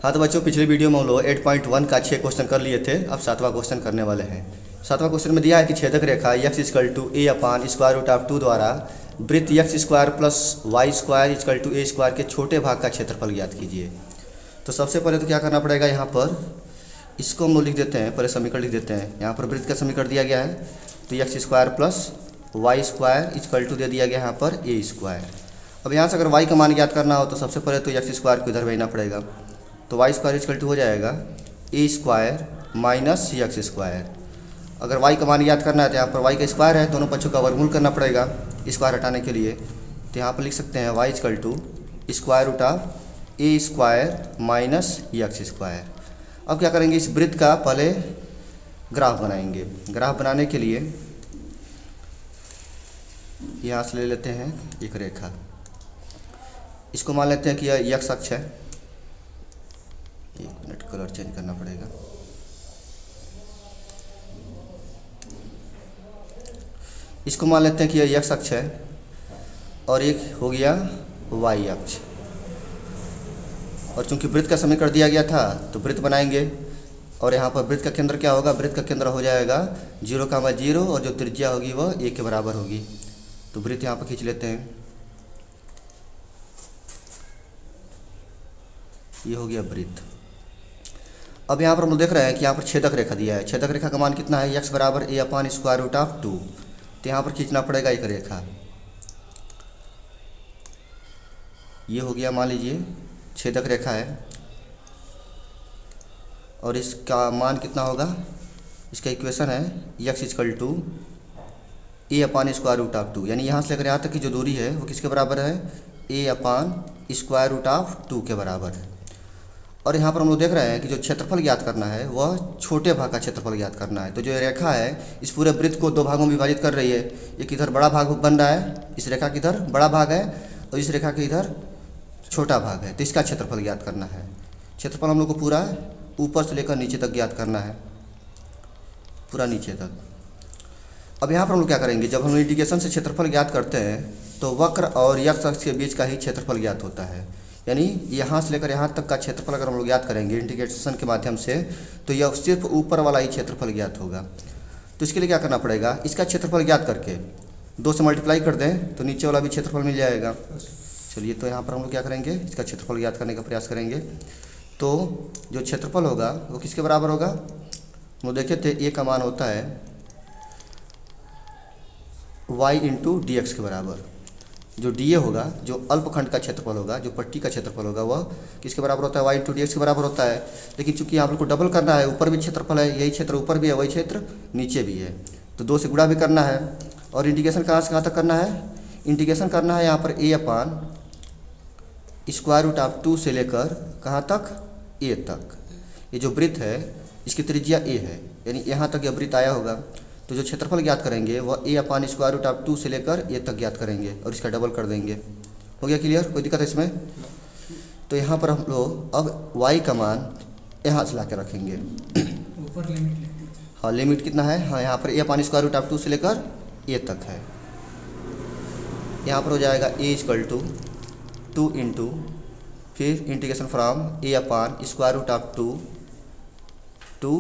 हाँ तो बच्चों, पिछले वीडियो में हम लोग 8.1 का 6 क्वेश्चन कर लिए थे। अब 7वां क्वेश्चन करने वाले हैं। 7वां क्वेश्चन में दिया है कि छेदक रेखा x equal to a upon square root of 2 द्वारा वृत्त x square plus y square equal to a square के छोटे भाग का क्षेत्रफल ज्ञात कीजिए। तो सबसे पहले तो क्या करना पड़ेगा, यहाँ पर इसको हम लोग लिख देते हैं, पहले समीकरण लिख देते हैं। यहाँ पर वृत्त का समीकरण दिया गया है तो x square plus y square equal to दे दिया गया यहाँ पर ए स्क्वायर। अब यहाँ से अगर y का मान ज्ञात करना हो तो सबसे पहले तो एक्स स्क्वायर को इधर भेजना पड़ेगा, तो वाई स्क्वायर इक्वल टू हो जाएगा ए स्क्वायर माइनस एक्स स्क्वायर। अगर y का मान ज्ञात करना है तो यहाँ पर y का स्क्वायर है, दोनों पक्षों का वर्गमूल करना पड़ेगा स्क्वायर हटाने के लिए। तो यहाँ पर लिख सकते हैं y equal to square root of a square minus x square. अब क्या करेंगे, इस वृत्त का पहले ग्राफ बनाएंगे। ग्राफ बनाने के लिए यहाँ से ले लेते हैं एक रेखा, इसको मान लेते हैं कि यह x अक्ष है। एक मिनट, कलर चेंज करना पड़ेगा। इसको मान लेते हैं कि यह x अक्ष है और एक हो गया y अक्ष। और चूंकि वृत्त का समीकरण दिया गया था तो वृत्त बनाएंगे और यहाँ पर वृत्त का केंद्र क्या होगा, वृत्त का केंद्र हो जाएगा 0,0 और जो त्रिज्या होगी वह 1 के बराबर होगी। तो वृत्त यहाँ पर खींच लेते हैं, ये हो गया वृत्त। अब यहाँ पर हम लोग देख रहे हैं कि यहाँ पर छेदक रेखा दिया है। छेदक रेखा का मान कितना है, x बराबर ए अपान स्क्वायर रूट ऑफ 2। तो यहाँ पर खींचना पड़ेगा एक रेखा, ये हो गया, मान लीजिए छेदक रेखा है और इसका मान कितना होगा, इसका इक्वेशन है x equal to a upon square root of 2। यानी यहाँ से लेकर यहाँ तक की जो दूरी है वो किसके बराबर है, ए अपान स्क्वायर रूट ऑफ 2 के बराबर है। और यहाँ पर हम लोग देख रहे हैं कि जो क्षेत्रफल ज्ञात करना है वह छोटे भाग का क्षेत्रफल ज्ञात करना है। तो जो रेखा है इस पूरे वृत्त को 2 भागों में विभाजित कर रही है। एक इधर बड़ा भाग बन रहा है, इस रेखा के इधर बड़ा भाग है और इस रेखा के इधर छोटा भाग है, तो इसका क्षेत्रफल ज्ञात करना है। क्षेत्रफल हम लोग को पूरा ऊपर से लेकर नीचे तक ज्ञात करना है, पूरा नीचे तक। अब यहाँ पर हम लोग क्या करेंगे, जब हम इंटीग्रेशन से क्षेत्रफल ज्ञात करते हैं तो वक्र और x अक्ष के बीच का ही क्षेत्रफल ज्ञात होता है। यानी यहाँ से लेकर यहाँ तक का क्षेत्रफल अगर हम लोग ज्ञात करेंगे इंटीग्रेशन के माध्यम से तो यह सिर्फ ऊपर वाला ही क्षेत्रफल ज्ञात होगा। तो इसके लिए क्या करना पड़ेगा, इसका क्षेत्रफल ज्ञात करके 2 से मल्टीप्लाई कर दें तो नीचे वाला भी क्षेत्रफल मिल जाएगा। चलिए, तो यहाँ पर हम लोग क्या करेंगे, इसका क्षेत्रफल ज्ञात करने का प्रयास करेंगे। तो जो क्षेत्रफल होगा वो किसके बराबर होगा, हम लोग देखे थे ए का मान होता है y इंटू डी एक्स के बराबर। जो डी ए होगा, जो अल्पखंड का क्षेत्रफल होगा, जो पट्टी का क्षेत्रफल होगा वह किसके बराबर होता है, y इंटू डी एक्स के बराबर होता है। लेकिन चूंकि यहाँ पर को डबल करना है, ऊपर भी क्षेत्रफल है, यही क्षेत्र ऊपर भी है, वही क्षेत्र नीचे भी है, तो 2 से गुणा भी करना है। और इंटीग्रेशन कहाँ से कहाँ तक करना है, इंटीग्रेशन करना है यहाँ पर ए अपान स्क्वायर रूट ऑफ 2 से लेकर कहाँ तक, ए तक। ये जो वृत्त है इसकी त्रिज्या ए है, यानी यहाँ तक यह वृत्त आया होगा। तो जो क्षेत्रफल ज्ञात करेंगे वह ए अपान स्क्वायर रूट ऑफ 2 से लेकर ए तक ज्ञात करेंगे और इसका डबल कर देंगे। हो गया क्लियर, कोई दिक्कत है इसमें। तो यहाँ पर हम लोग अब y का मान यहाँ से ला के रखेंगे। ऊपर लिमिट, हाँ लिमिट कितना है, हाँ यहाँ पर ए अपान स्क्वायर रूट ऑफ 2 से लेकर ए तक है। यहाँ पर हो जाएगा ए इक्वल टू 2 इंटू फिर integration from a upon square root of 2 to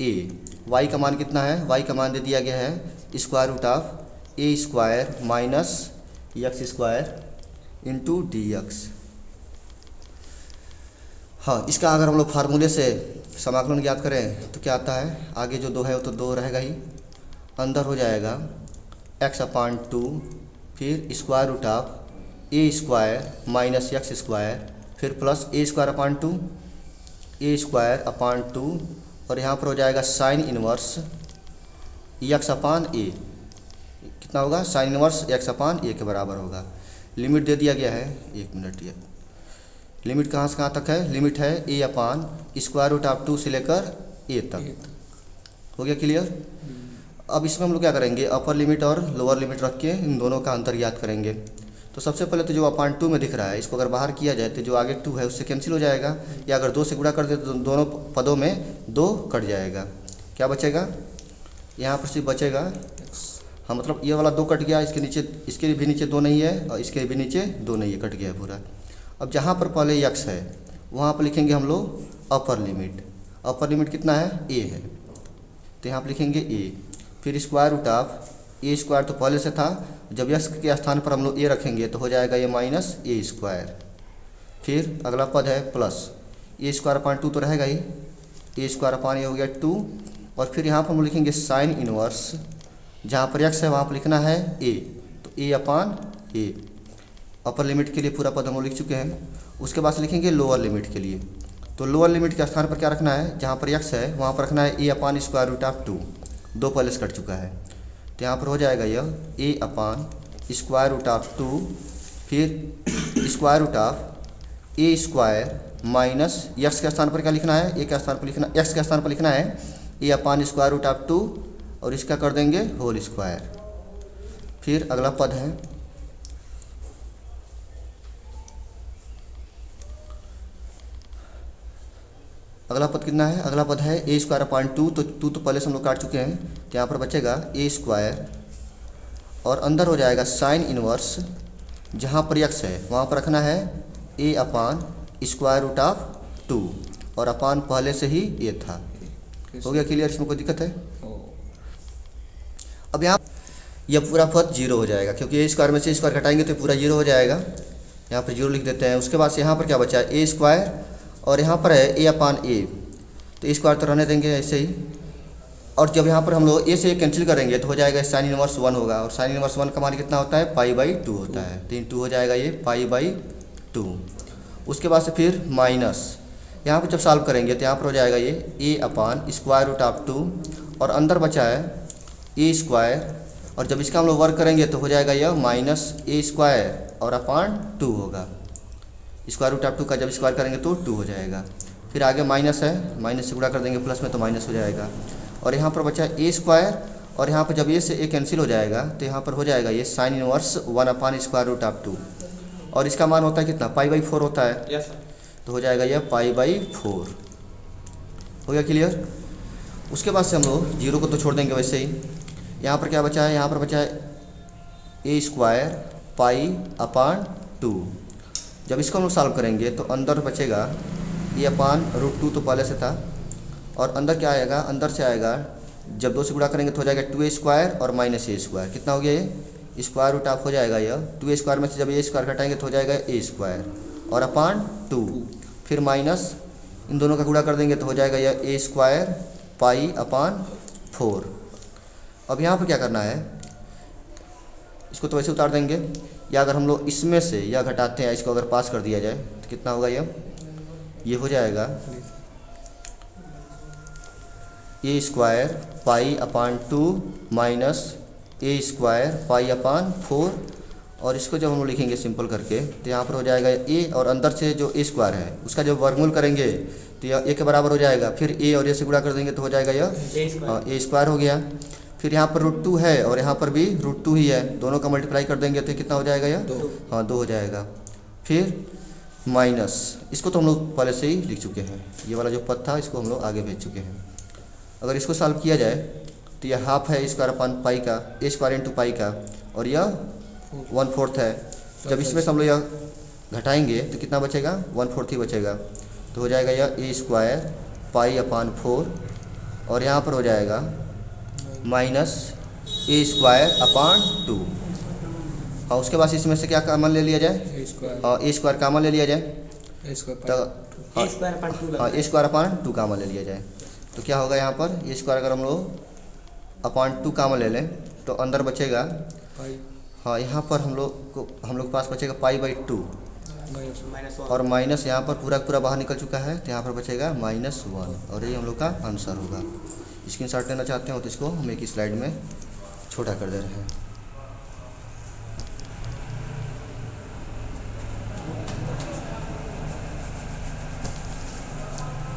a. y का मान कितना है, y का मान दे दिया गया है square root of a square minus x square into d x. हाँ, इसका अगर हम लोग फार्मूले से समाकलन ज्ञात करें तो क्या आता है, आगे जो 2 है वो तो 2 रहेगा ही, अंदर हो जाएगा x अपान 2 फिर square root of a square minus x square फिर plus a square upon 2 a square upon 2 और यहाँ पर हो जाएगा sine inverse x upon a. कितना होगा, sine inverse x upon a के बराबर होगा। लिमिट दे दिया गया है, एक मिनट, ये लिमिट कहाँ से कहाँ तक है, लिमिट है ए अपान स्क्वायर रूट ऑफ 2 से लेकर ए तक। हो गया क्लियर। अब इसमें हम लोग क्या करेंगे, अपर लिमिट और लोअर लिमिट रख के इन दोनों का अंतर ज्ञात करेंगे। तो सबसे पहले तो जो अपान 2 में दिख रहा है इसको अगर बाहर किया जाए तो जो आगे 2 है उससे कैंसिल हो जाएगा, या अगर 2 से गुणा कर दे तो दोनों पदों में 2 कट जाएगा। क्या बचेगा, यहाँ पर सिर्फ बचेगा, हाँ मतलब ये वाला 2 कट गया, इसके नीचे, इसके भी नीचे 2 नहीं है और इसके भी नीचे 2 नहीं है, कट गया है पूरा। अब जहाँ पर पहले x है वहाँ पर लिखेंगे हम लोग अपर लिमिट। अपर लिमिट कितना है, ए है, तो यहाँ पर लिखेंगे ए। फिर square root of a square तो पहले से था, जब यक्स के स्थान पर हम लोग ए रखेंगे तो हो जाएगा ये माइनस ए स्क्वायर। फिर अगला पद है प्लस ए स्क्वायर अपान 2 तो रहेगा ही, ए स्क्वायर अपान ये हो गया 2। और फिर यहाँ पर हम लिखेंगे साइन इनवर्स, जहाँ पर एक्स है वहाँ पर लिखना है ए, तो ए अपान ए। अपर लिमिट के लिए पूरा पद हम लोग लिख चुके हैं। उसके बाद लिखेंगे लोअर लिमिट के लिए, तो लोअर लिमिट के स्थान पर क्या रखना है, जहाँ पर एक्स है वहाँ पर रखना है ए अपान स्क्वायर रूट ऑफ 2, 2 पहले से कट चुका है, तो यहाँ पर हो जाएगा यह a upon square root of 2, फिर square root of a square minus x के स्थान पर क्या लिखना है, ए के स्थान पर लिखना, एक्स के स्थान पर लिखना है ए अपान स्क्वायर रूट ऑफ 2 और इसका कर देंगे होल स्क्वायर। फिर अगला पद है अगला पद कितना है, अगला पद है ए स्क्वायर अपान 2, तो 2 तो पहले से हम लोग काट चुके हैं, तो यहाँ पर बचेगा ए स्क्वायर और अंदर हो जाएगा साइन इनवर्स, जहाँ पर एक्स है वहाँ पर रखना है ए अपान स्क्वायर रूट ऑफ 2 और अपान पहले से ही ए था। हो गया क्लियर, इसमें कोई दिक्कत है? अब यहाँ यह पूरा पद 0 हो जाएगा, क्योंकि ए स्क्वायर में से स्क्वायर घटाएंगे तो पूरा 0 हो जाएगा, यहाँ पर 0 लिख देते हैं। उसके बाद से यहाँ पर क्या बचा है, ए स्क्वायर और यहाँ पर है ए अपान ए, तो ए स्क्वायर तो रहने देंगे ऐसे ही। और जब यहाँ पर हम लोग ए से कैंसिल करेंगे तो हो जाएगा साइन इनवर्स 1 होगा, और साइन इनवर्स 1 का मान कितना होता है, π/2 होता है, तो 2 हो जाएगा ये π/2। उसके बाद से फिर माइनस, यहाँ पर जब सॉल्व करेंगे तो यहाँ पर हो जाएगा ये ए अपान स्क्वायर रूट ऑफ 2 और अंदर बचा है ए स्क्वायर, और जब इसका हम लोग वर्क करेंगे तो हो जाएगा यह माइनस ए स्क्वायर और अपान 2 होगा। स्क्वायर रूट ऑफ 2 का जब स्क्वायर करेंगे तो 2 हो जाएगा। फिर आगे माइनस है, माइनस से गुणा कर देंगे प्लस में तो माइनस हो जाएगा, और यहाँ पर बचा ए स्क्वायर, और यहाँ पर जब ए से ए कैंसिल हो जाएगा तो यहाँ पर हो जाएगा ये sine inverse 1 upon square root of 2, और इसका मान होता है कितना, π/4 होता है। Yes sir. तो हो जाएगा यह π/4। हो गया क्लियर? उसके बाद से हम लोग 0 को तो छोड़ देंगे वैसे ही। यहाँ पर क्या बचा है, यहाँ पर बचा है ए स्क्वायर π/2। जब इसको हम लोग सॉल्व करेंगे तो अंदर बचेगा ए अपान रूट 2 तो पहले से था, और अंदर क्या आएगा, अंदर से आएगा जब 2 से गुणा करेंगे तो हो जाएगा 2a स्क्वायर और माइनस ए स्क्वायर। कितना हो गया ये, स्क्वायर रूट ऑफ हो जाएगा यह 2a स्क्वायर में से जब ए स्क्वायर घटाएंगे तो हो जाएगा ए स्क्वायर और अपान 2, फिर माइनस इन दोनों का गुणा कर देंगे तो हो जाएगा यह ए स्क्वायर π/4। अब यहाँ पर क्या करना है, इसको तो वैसे उतार देंगे, या अगर हम लोग इसमें से या घटाते हैं, इसको अगर पास कर दिया जाए तो कितना होगा, ये हो जाएगा ए स्क्वायर π/2 माइनस ए स्क्वायर π/4, और इसको जब हम लोग लिखेंगे सिंपल करके तो यहाँ पर हो जाएगा ए, और अंदर से जो ए स्क्वायर है उसका जब वर्गमूल करेंगे तो यह ए के बराबर हो जाएगा, फिर ए और ए से गुणा कर देंगे तो हो जाएगा यह ए स्क्वायर हो गया। फिर यहाँ पर रूट 2 है और यहाँ पर भी रूट 2 ही है, दोनों का मल्टीप्लाई कर देंगे तो कितना हो जाएगा यह, 2 हो जाएगा। फिर माइनस, इसको तो हम लोग पहले से ही लिख चुके हैं, ये वाला जो पद था इसको हम लोग आगे भेज चुके हैं। अगर इसको सॉल्व किया जाए तो यह हाफ है स्क्वायर अपान पाई का, ए स्क्वायर इंटू पाई का, और यह 1/4 है। जब इसमें से हम लोग यह घटाएंगे तो कितना बचेगा, 1/4 ही बचेगा, तो हो जाएगा यह ए स्क्वायर π/4, और यहाँ पर हो जाएगा माइनस ए स्क्वायर अपान 2। और उसके बाद इसमें से क्या कॉमन ले लिया जाए, ए स्क्वायर कॉमन ले लिया जाए, तो ए स्क्वायर अपान 2 कॉमन ले लिया जाए, तो क्या होगा यहाँ पर ए स्क्वायर अगर हम लोग अपान 2 कॉमन ले लें तो अंदर बचेगा, हाँ यहाँ पर हम लोग के पास बचेगा π/2, और माइनस यहाँ पर पूरा बाहर निकल चुका है तो यहाँ पर बचेगा -1, और ये हम लोग का आंसर होगा। स्क्रीनशॉट लेना चाहते हो तो इसको हम एक ही स्लाइड में छोटा कर दे रहे हैं।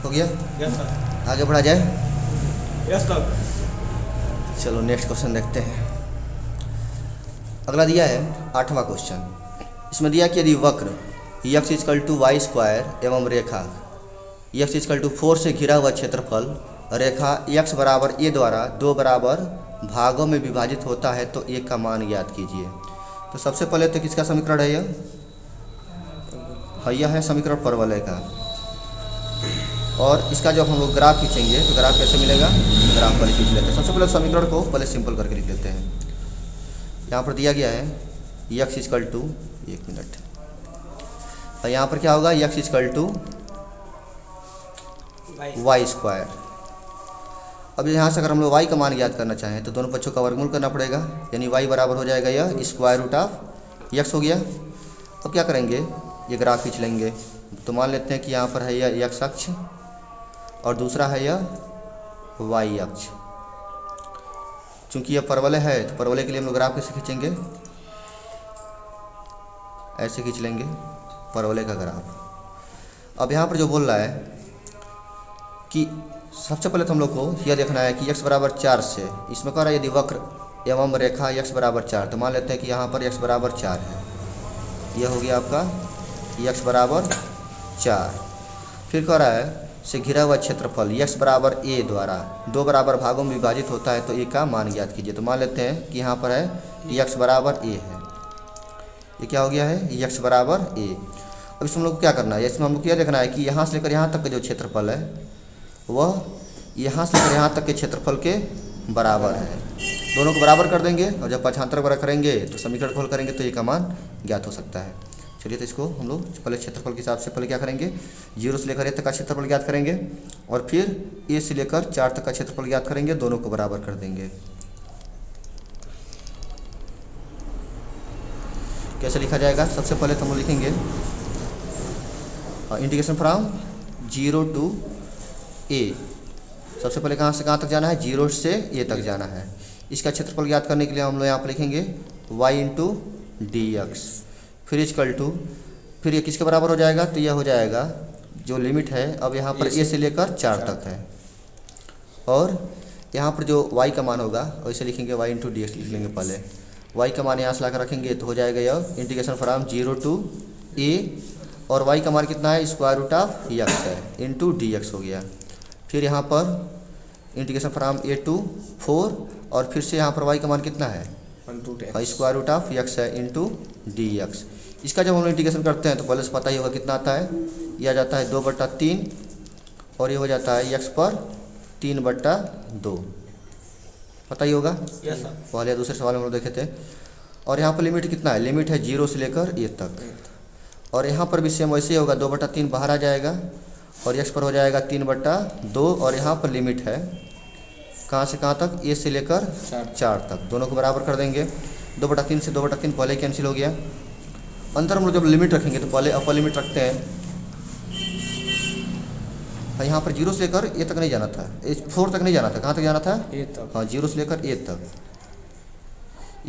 हो गया? Yes sir. आगे बढ़ा जाए? Yes sir. चलो नेक्स्ट क्वेश्चन देखते हैं। अगला दिया है 8वां क्वेश्चन। इसमें दिया कि यदि वक्र x = y² एवं रेखा x = 4 से घिरा हुआ क्षेत्रफल रेखा x बराबर a द्वारा 2 बराबर भागों में विभाजित होता है तो a का मान ज्ञात कीजिए। तो सबसे पहले तो किसका समीकरण है यह है समीकरण परवलय का। और इसका जब हम लोग ग्राफ खींचेंगे तो ग्राफ कैसे मिलेगा, ग्राफ पहले खींच लेते हैं। सबसे पहले समीकरण को पहले सिंपल करके लिख लेते हैं। यहाँ पर दिया गया है यक्स इजकल टू, एक मिनट, और यहाँ पर क्या होगा, x equal to y square. अब यहाँ से अगर हम लोग y का मान ज्ञात करना चाहें तो दोनों पक्षों का वर्गमूल करना पड़ेगा, यानी y बराबर हो जाएगा यह स्क्वायर रूट ऑफ यक्स हो गया। अब क्या करेंगे, ये ग्राफ खींच लेंगे। तो मान लेते हैं कि यहाँ पर है यह यक्स अक्ष और दूसरा है यह y अक्ष। चूँकि यह परवलय है तो परवलय के लिए हम लोग ग्राफ कैसे खींचेंगे, ऐसे खींच लेंगे परवलय का ग्राफ। अब यहाँ पर जो बोल रहा है कि सबसे पहले तो हम लोग को यह देखना है कि x बराबर 4 से, इसमें कह रहा है यदि वक्र एवं रेखा x बराबर 4, तो मान लेते हैं कि यहाँ पर x बराबर 4 है। यह हो गया आपका x बराबर 4। फिर कह रहा है से घिरा हुआ क्षेत्रफल x बराबर a द्वारा 2 बराबर भागों में विभाजित होता है, तो a का मान ज्ञात कीजिए। तो मान लेते हैं कि यहाँ पर है x बराबर a है। ये क्या हो गया है, x बराबर a। अब इसमें हम लोग को क्या करना है, इसमें हम लोग को यह देखना है कि यहाँ से लेकर यहाँ तक का जो क्षेत्रफल है वह यहाँ से लेकर यहाँ तक के क्षेत्रफल के बराबर है। दोनों को बराबर कर देंगे और जब पक्षांतर बराबर करेंगे तो समीकरण खोल करेंगे तो ये का मान ज्ञात हो सकता है। चलिए तो इसको हम लोग पहले क्षेत्रफल के हिसाब से पहले क्या करेंगे, 0 से लेकर a तक का क्षेत्रफल ज्ञात करेंगे और फिर a से लेकर 4 तक का क्षेत्रफल ज्ञात करेंगे, दोनों को बराबर कर देंगे। कैसे लिखा जाएगा, सबसे पहले तो हम लोग लिखेंगे इंटीग्रेशन फ्रॉम 0 टू a। सबसे पहले कहाँ से कहाँ तक जाना है, 0 से a तक जाना है। इसका क्षेत्रफल ज्ञात करने के लिए हम लोग यहाँ पर लिखेंगे y इंटू डी एक्स, फिर इजकल टू, फिर ये किसके बराबर हो जाएगा, तो यह हो जाएगा जो लिमिट है अब यहाँ पर a से लेकर 4 तक है, और यहाँ पर जो y का मान होगा वैसे लिखेंगे y इंटू डी एक्स लिख लेंगे। पहले y का मान यहाँ से लाकर रखेंगे तो हो जाएगा यह इंटीग्रेशन फ्रॉम 0 टू a, और y का मान कितना है, स्क्वायर रूट ऑफ x है इंटू डी एक्स हो गया। फिर यहाँ पर इंटीग्रेशन फ्रॉम a टू 4, और फिर से यहाँ पर y का मान कितना है, स्क्वायर रूट ऑफ x है इंटू डी एक्स। इसका जब हम लोग इंटीग्रेशन करते हैं तो पहले से पता ही होगा कितना आता है, यह आ जाता है 2/3 और ये हो जाता है x पर 3/2, पता ही होगा। पहले दूसरे सवाल में हम लोग देखे थे। और यहाँ पर लिमिट कितना है, लिमिट है 0 से लेकर a तक, और यहाँ पर भी सेम वैसे ही होगा, 2/3 बाहर आ जाएगा और x पर हो जाएगा 3/2, और यहाँ पर लिमिट है कहाँ से कहाँ तक, a से लेकर 4 तक, दोनों को बराबर कर देंगे। 2/3 से 2/3 पहले कैंसिल हो गया। अंतर हम लोग जब लिमिट रखेंगे तो पहले अपर लिमिट रखते हैं, यहाँ पर 0 से लेकर a तक नहीं जाना था, 4 तक नहीं जाना था, कहाँ तक जाना था, हाँ 0 से लेकर a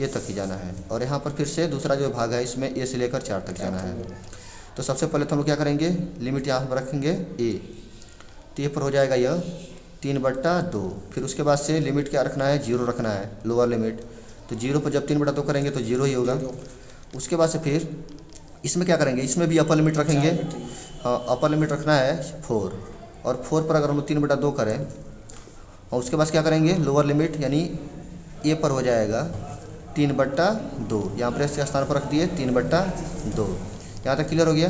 तक ही जाना है। और यहाँ पर फिर से दूसरा जो भाग है इसमें a से लेकर 4 तक जाना है। तो सबसे पहले तो हम लोग क्या करेंगे, लिमिट यहाँ पर रखेंगे a, तो ये पर हो जाएगा यह 3/2। फिर उसके बाद से लिमिट क्या रखना है, 0 रखना है लोअर लिमिट, तो 0 पर जब 3/2 करेंगे तो 0 ही होगा। उसके बाद से फिर इसमें क्या करेंगे, इसमें भी अपर लिमिट रखेंगे, हाँ अपर लिमिट रखना है 4, और 4 पर अगर हम लोग 3/2 करें और उसके बाद क्या करेंगे, लोअर लिमिट यानी a पर हो जाएगा 3/2, यहाँ पर इसके स्थान पर रख दिए 3/2। यहाँ तक क्लियर हो गया।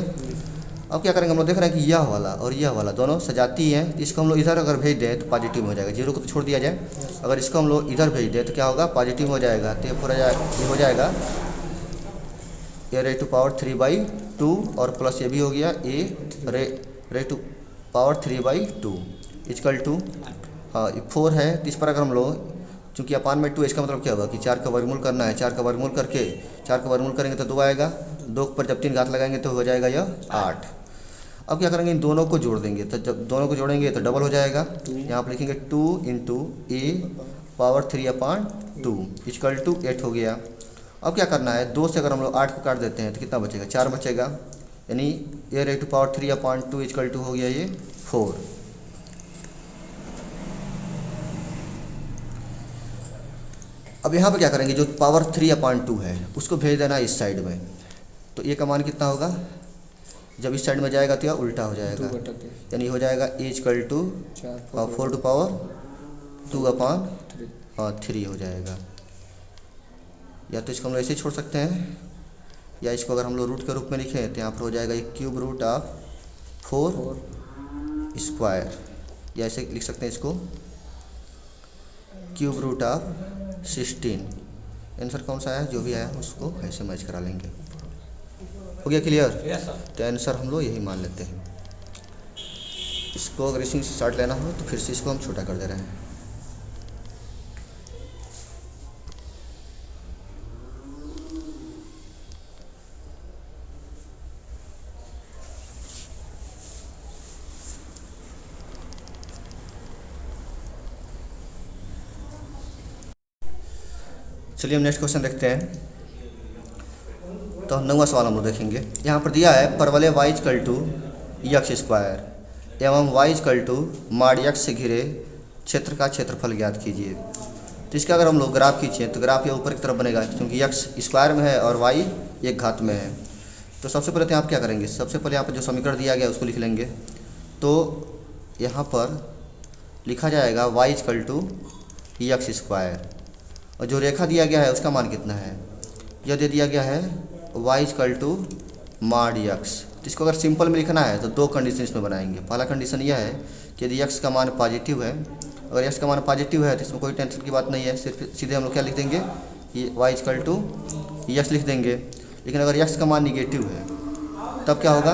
अब क्या करेंगे, हम लोग देख रहे हैं कि यह वाला और यह वाला दोनों सजाती हैं, इसको हम लोग इधर अगर भेज दें तो पॉजिटिव हो जाएगा, 0 को तो छोड़ दिया जाए, अगर इसको हम लोग इधर भेज दें तो क्या होगा, पॉजिटिव हो जाएगा। तो ये हो जाएगा a रे टू पावर 3/2 और प्लस ये भी हो गया a रे टू पावर 3/2 इजकल टू, हाँ 4 है, तो इस पर अगर हम लोग चूँकि अपान में 2, इसका मतलब क्या होगा कि 4 का वर्गमूल करना है, 4 का वर्गमूल करके 4 का वर्गमूल करेंगे तो 2 आएगा, 2 पर जब 3 घात लगाएंगे तो हो जाएगा यह 8। अब क्या करेंगे, इन दोनों को जोड़ देंगे, तो जब दोनों को जोड़ेंगे तो डबल हो जाएगा, यहाँ पर लिखेंगे 2 into a power 3/2 equal to 8 हो गया। अब क्या करना है, 2 से अगर हम लोग 8 को काट देते हैं तो कितना बचेगा, 4 बचेगा, यानी a रे टू पावर 3/2 इजकल टू हो गया ये 4। अब यहाँ पर क्या करेंगे, जो पावर 3/2 है उसको भेज देना इस साइड में, तो a का मान कितना होगा, जब इस साइड में जाएगा तो यह उल्टा हो जाएगा, यानी हो जाएगा a equal to 4 to power 2/3 हो जाएगा। या तो इसको हम लोग ऐसे ही छोड़ सकते हैं, या इसको अगर हम लोग रूट के रूप में लिखें तो यहाँ पर हो जाएगा 1³ रूट ऑफ 4 स्क्वायर, या ऐसे लिख सकते हैं इसको क्यूब रूट ऑफ 16। आंसर कौन सा है, जो भी आया उसको ऐसे मैच करा लेंगे। हो गया क्लियर? Yes sir. तो आंसर हम लोग यही मान लेते हैं। इसको अगर इसी से चार्ट लेना हो तो फिर से इसको हम छोटा कर दे रहे हैं। चलिए हम नेक्स्ट क्वेश्चन देखते हैं। तो हम 9वां सवाल हम लोग देखेंगे। यहाँ पर दिया है परवलय y equal to x square एवं y equal to mod x से घिरे क्षेत्र का क्षेत्रफल ज्ञात कीजिए। तो इसका अगर हम लोग ग्राफ खींचे तो ग्राफ ये ऊपर की तरफ बनेगा, क्योंकि यक्स स्क्वायर में है और y एक घात में है। तो सबसे पहले तो आप क्या करेंगे, सबसे पहले यहाँ पर जो समीकरण दिया गया उसको लिख लेंगे। तो यहाँ पर लिखा जाएगा y equal to x square, और जो रेखा दिया गया है उसका मान कितना है, यह दे दिया गया है y equal to mod x. तो इसको अगर सिंपल में लिखना है तो दो कंडीशन इसमें बनाएंगे। पहला कंडीशन यह है कि यदि x का मान पॉजिटिव है, अगर x का मान पॉजिटिव है तो इसमें कोई टेंशन की बात नहीं है, सिर्फ सीधे हम लोग क्या लिख देंगे, ये y इक्वल टू यक्स लिख देंगे। लेकिन अगर x का मान निगेटिव है तब क्या होगा,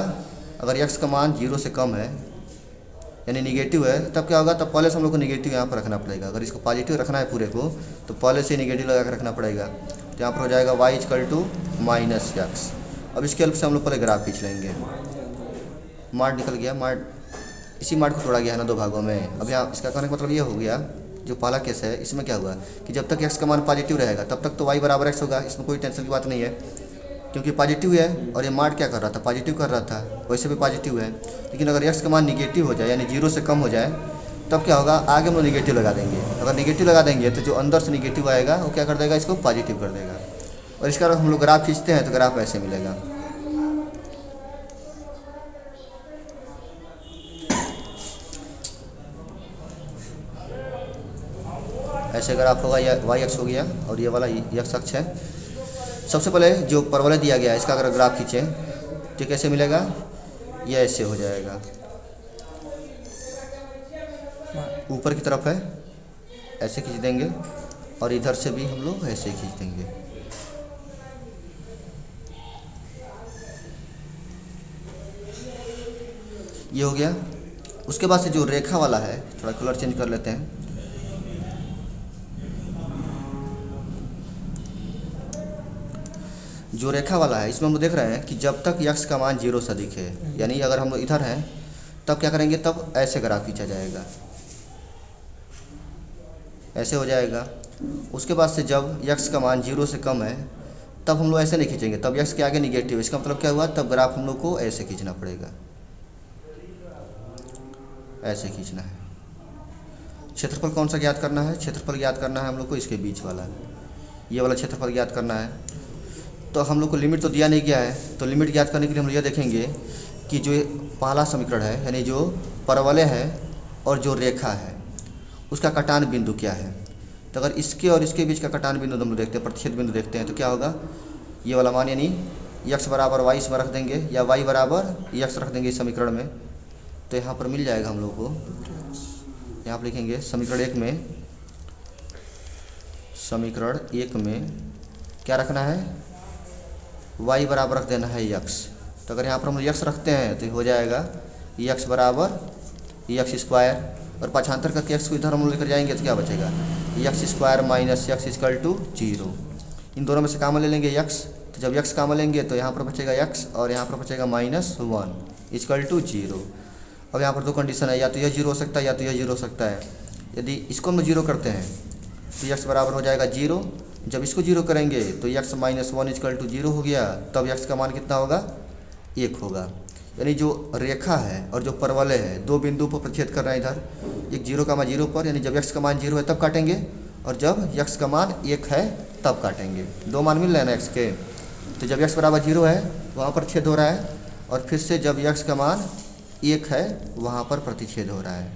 अगर x का मान 0 से कम है यानी निगेटिव है तब क्या होगा, तब पहले से हम लोग को निगेटिव यहाँ पर रखना पड़ेगा। अगर इसको पॉजिटिव रखना है पूरे को तो पहले से निगेटिव लगा कर रखना पड़ेगा। तो यहाँ पर हो जाएगा y equal to minus x. अब इसके हेल्प से हम लोग पहले ग्राफ खींच लेंगे। मार्ड निकल गया, मार्ड इसी मार्ड को तोड़ा गया है ना दो भागों में। अब यहाँ इसका कहने का मतलब ये हो गया, जो पहला केस है इसमें क्या हुआ कि जब तक x का मान पॉजिटिव रहेगा तब तक तो y बराबर x होगा, इसमें कोई टेंशन की बात नहीं है, क्योंकि पॉजिटिव है। और ये मार्ड क्या कर रहा था, पॉजिटिव कर रहा था, वैसे भी पॉजिटिव है। लेकिन अगर x का मान निगेटिव हो जाए यानी 0 से कम हो जाए तब क्या होगा, आगे हम लोग निगेटिव लगा देंगे। अगर निगेटिव लगा देंगे तो जो अंदर से निगेटिव आएगा वो क्या कर देगा, इसको पॉजिटिव कर देगा। और इसका अगर हम लोग ग्राफ खींचते हैं तो ग्राफ ऐसे मिलेगा। ऐसे ग्राफ होगा, या y अक्ष हो गया और ये वाला x अक्ष है। सबसे पहले जो परवलय दिया गया है इसका अगर ग्राफ खींचें तो कैसे मिलेगा, यह ऐसे हो जाएगा, ऊपर की तरफ है ऐसे खींच देंगे और इधर से भी हम लोग ऐसे ही खींच देंगे। ये हो गया। उसके बाद से जो रेखा वाला है, थोड़ा कलर चेंज कर लेते हैं। जो रेखा वाला है इसमें हम लोग देख रहे हैं कि जब तक यक्स का मान 0 से अधिक है, यानी अगर हम लोग इधर हैं तब क्या करेंगे, तब ऐसे ग्राफ खींचा जाएगा, ऐसे हो जाएगा। उसके बाद से जब यक्स का मान 0 से कम है तब हम लोग ऐसे नहीं खींचेंगे, तब यक्स के आगे निगेटिव, इसका मतलब क्या हुआ, तब ग्राफ हम लोग को ऐसे खींचना पड़ेगा, ऐसे खींचना है। क्षेत्रफल कौन सा ज्ञात करना है, क्षेत्रफल ज्ञात करना है हम लोग को इसके बीच वाला, ये वाला क्षेत्रफल ज्ञात करना है। तो हम लोग को लिमिट तो दिया नहीं गया है, तो लिमिट ज्ञात करने के लिए हम लोग यह देखेंगे कि जो पहला समीकरण है यानी जो परवलय है और जो रेखा है उसका कटान बिंदु क्या है। तो अगर इसके और इसके बीच का कटान बिंदु हम लोग देखते हैं, प्रतिच्छेद बिंदु देखते हैं, तो क्या होगा, ये वाला मान यानी यक्स बराबर वाई इसमें रख देंगे या वाई बराबर यक्स रख देंगे इस समीकरण में। तो यहाँ पर मिल जाएगा हम लोग को, यहाँ पर लिखेंगे समीकरण 1 में, समीकरण 1 में क्या रखना है, y बराबर रख देना है यक्स। तो अगर यहाँ पर हम यक्स रखते हैं तो हो जाएगा यक्स बराबर यक्स स्क्वायर, और पक्षांतर करके x को इधर हम लोग लेकर जाएंगे तो क्या बचेगा, x square minus x equal to 0। इन दोनों में से कामन ले लेंगे यक्स, तो जब यक्स कामन लेंगे तो यहाँ पर बचेगा यक्स और यहाँ पर बचेगा -1 इक्वल टू 0। अब यहाँ पर दो कंडीशन है, या तो यह 0 हो सकता है या तो यह 0 हो सकता है। यदि इसको हम 0 करते हैं तो यक्स बराबर हो जाएगा 0, जब इसको 0 करेंगे तो यक्स -1 इक्वल टू 0 हो गया, तब यक्स का मान कितना होगा, 1 होगा। यानी जो रेखा है और जो परवलय है दो बिंदु पर प्रतिच्छेद कर रहा है, इधर एक 0 का मान 0 पर, यानी जब यक्स का मान 0 है तब काटेंगे और जब यक्स का मान 1 है तब काटेंगे। दो मान मिल रहे हैं ना एक्स के, तो जब यक्स बराबर 0 है वहाँ पर छेद हो रहा है, और फिर से जब यक्स का मान 1 है वहाँ पर प्रतिच्छेद हो रहा है।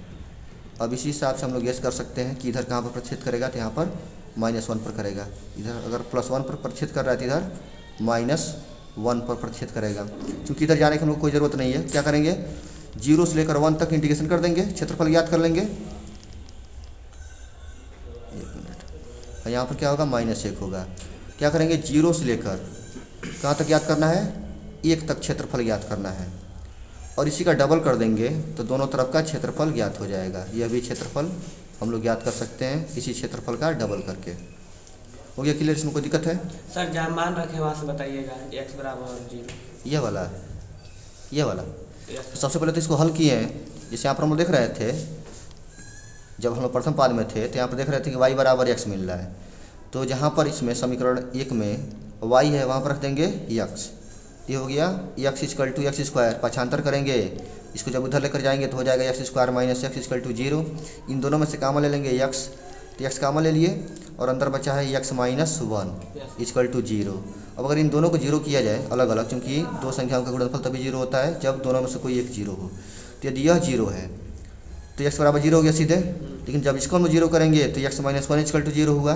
अब इसी हिसाब से हम लोग गेस कर सकते हैं कि इधर कहाँ पर प्रतिच्छेद करेगा, तो यहाँ पर -1 पर करेगा। इधर अगर +1 पर प्रतिच्छेद कर रहा है तो इधर -1 पर प्रतिच्छेद करेगा। क्योंकि इधर जाने की हम लोग कोई ज़रूरत नहीं है, क्या करेंगे, 0 से लेकर 1 तक इंटीग्रेशन कर देंगे, क्षेत्रफल ज्ञात कर लेंगे। 1 मिनट, और यहाँ पर क्या होगा -1 होगा। क्या करेंगे 0 से लेकर कहाँ तक ज्ञात करना है, 1 तक क्षेत्रफल ज्ञात करना है और इसी का डबल कर देंगे तो दोनों तरफ का क्षेत्रफल ज्ञात हो जाएगा। यह भी क्षेत्रफल हम लोग ज्ञात कर सकते हैं इसी क्षेत्रफल का डबल करके। हो गया क्लियर, इसमें कोई दिक्कत है? सर जहाँ मान रखे वहाँ से बताइएगा, x बराबर 0। ये वाला यस तो सबसे पहले तो इसको हल किए हैं। जैसे यहाँ पर हम लोग देख रहे थे, जब हम लोग प्रथम पाद में थे तो यहाँ पर देख रहे थे कि y बराबर x मिल रहा है। तो जहाँ पर इसमें समीकरण 1 में y है वहाँ पर रख देंगे x। ये हो गया x equal to x square, पक्षांतर करेंगे इसको, जब उधर लेकर जाएंगे तो हो जाएगा x square minus x equal to 0। इन दोनों में से कामन ले लेंगे x, तो x कामन ले लिए और अंदर बचा है x माइनस 1 इक्वल टू 0। अब अगर इन दोनों को 0 किया जाए अलग अलग, क्योंकि दो संख्याओं का गुणनफल तभी 0 होता है जब दोनों में से कोई एक 0 हो। तो यदि यह 0 है तो x बराबर 0 हो गया सीधे, लेकिन जब इसको हम 0 करेंगे तो x माइनस 1 इक्वल टू 0 हुआ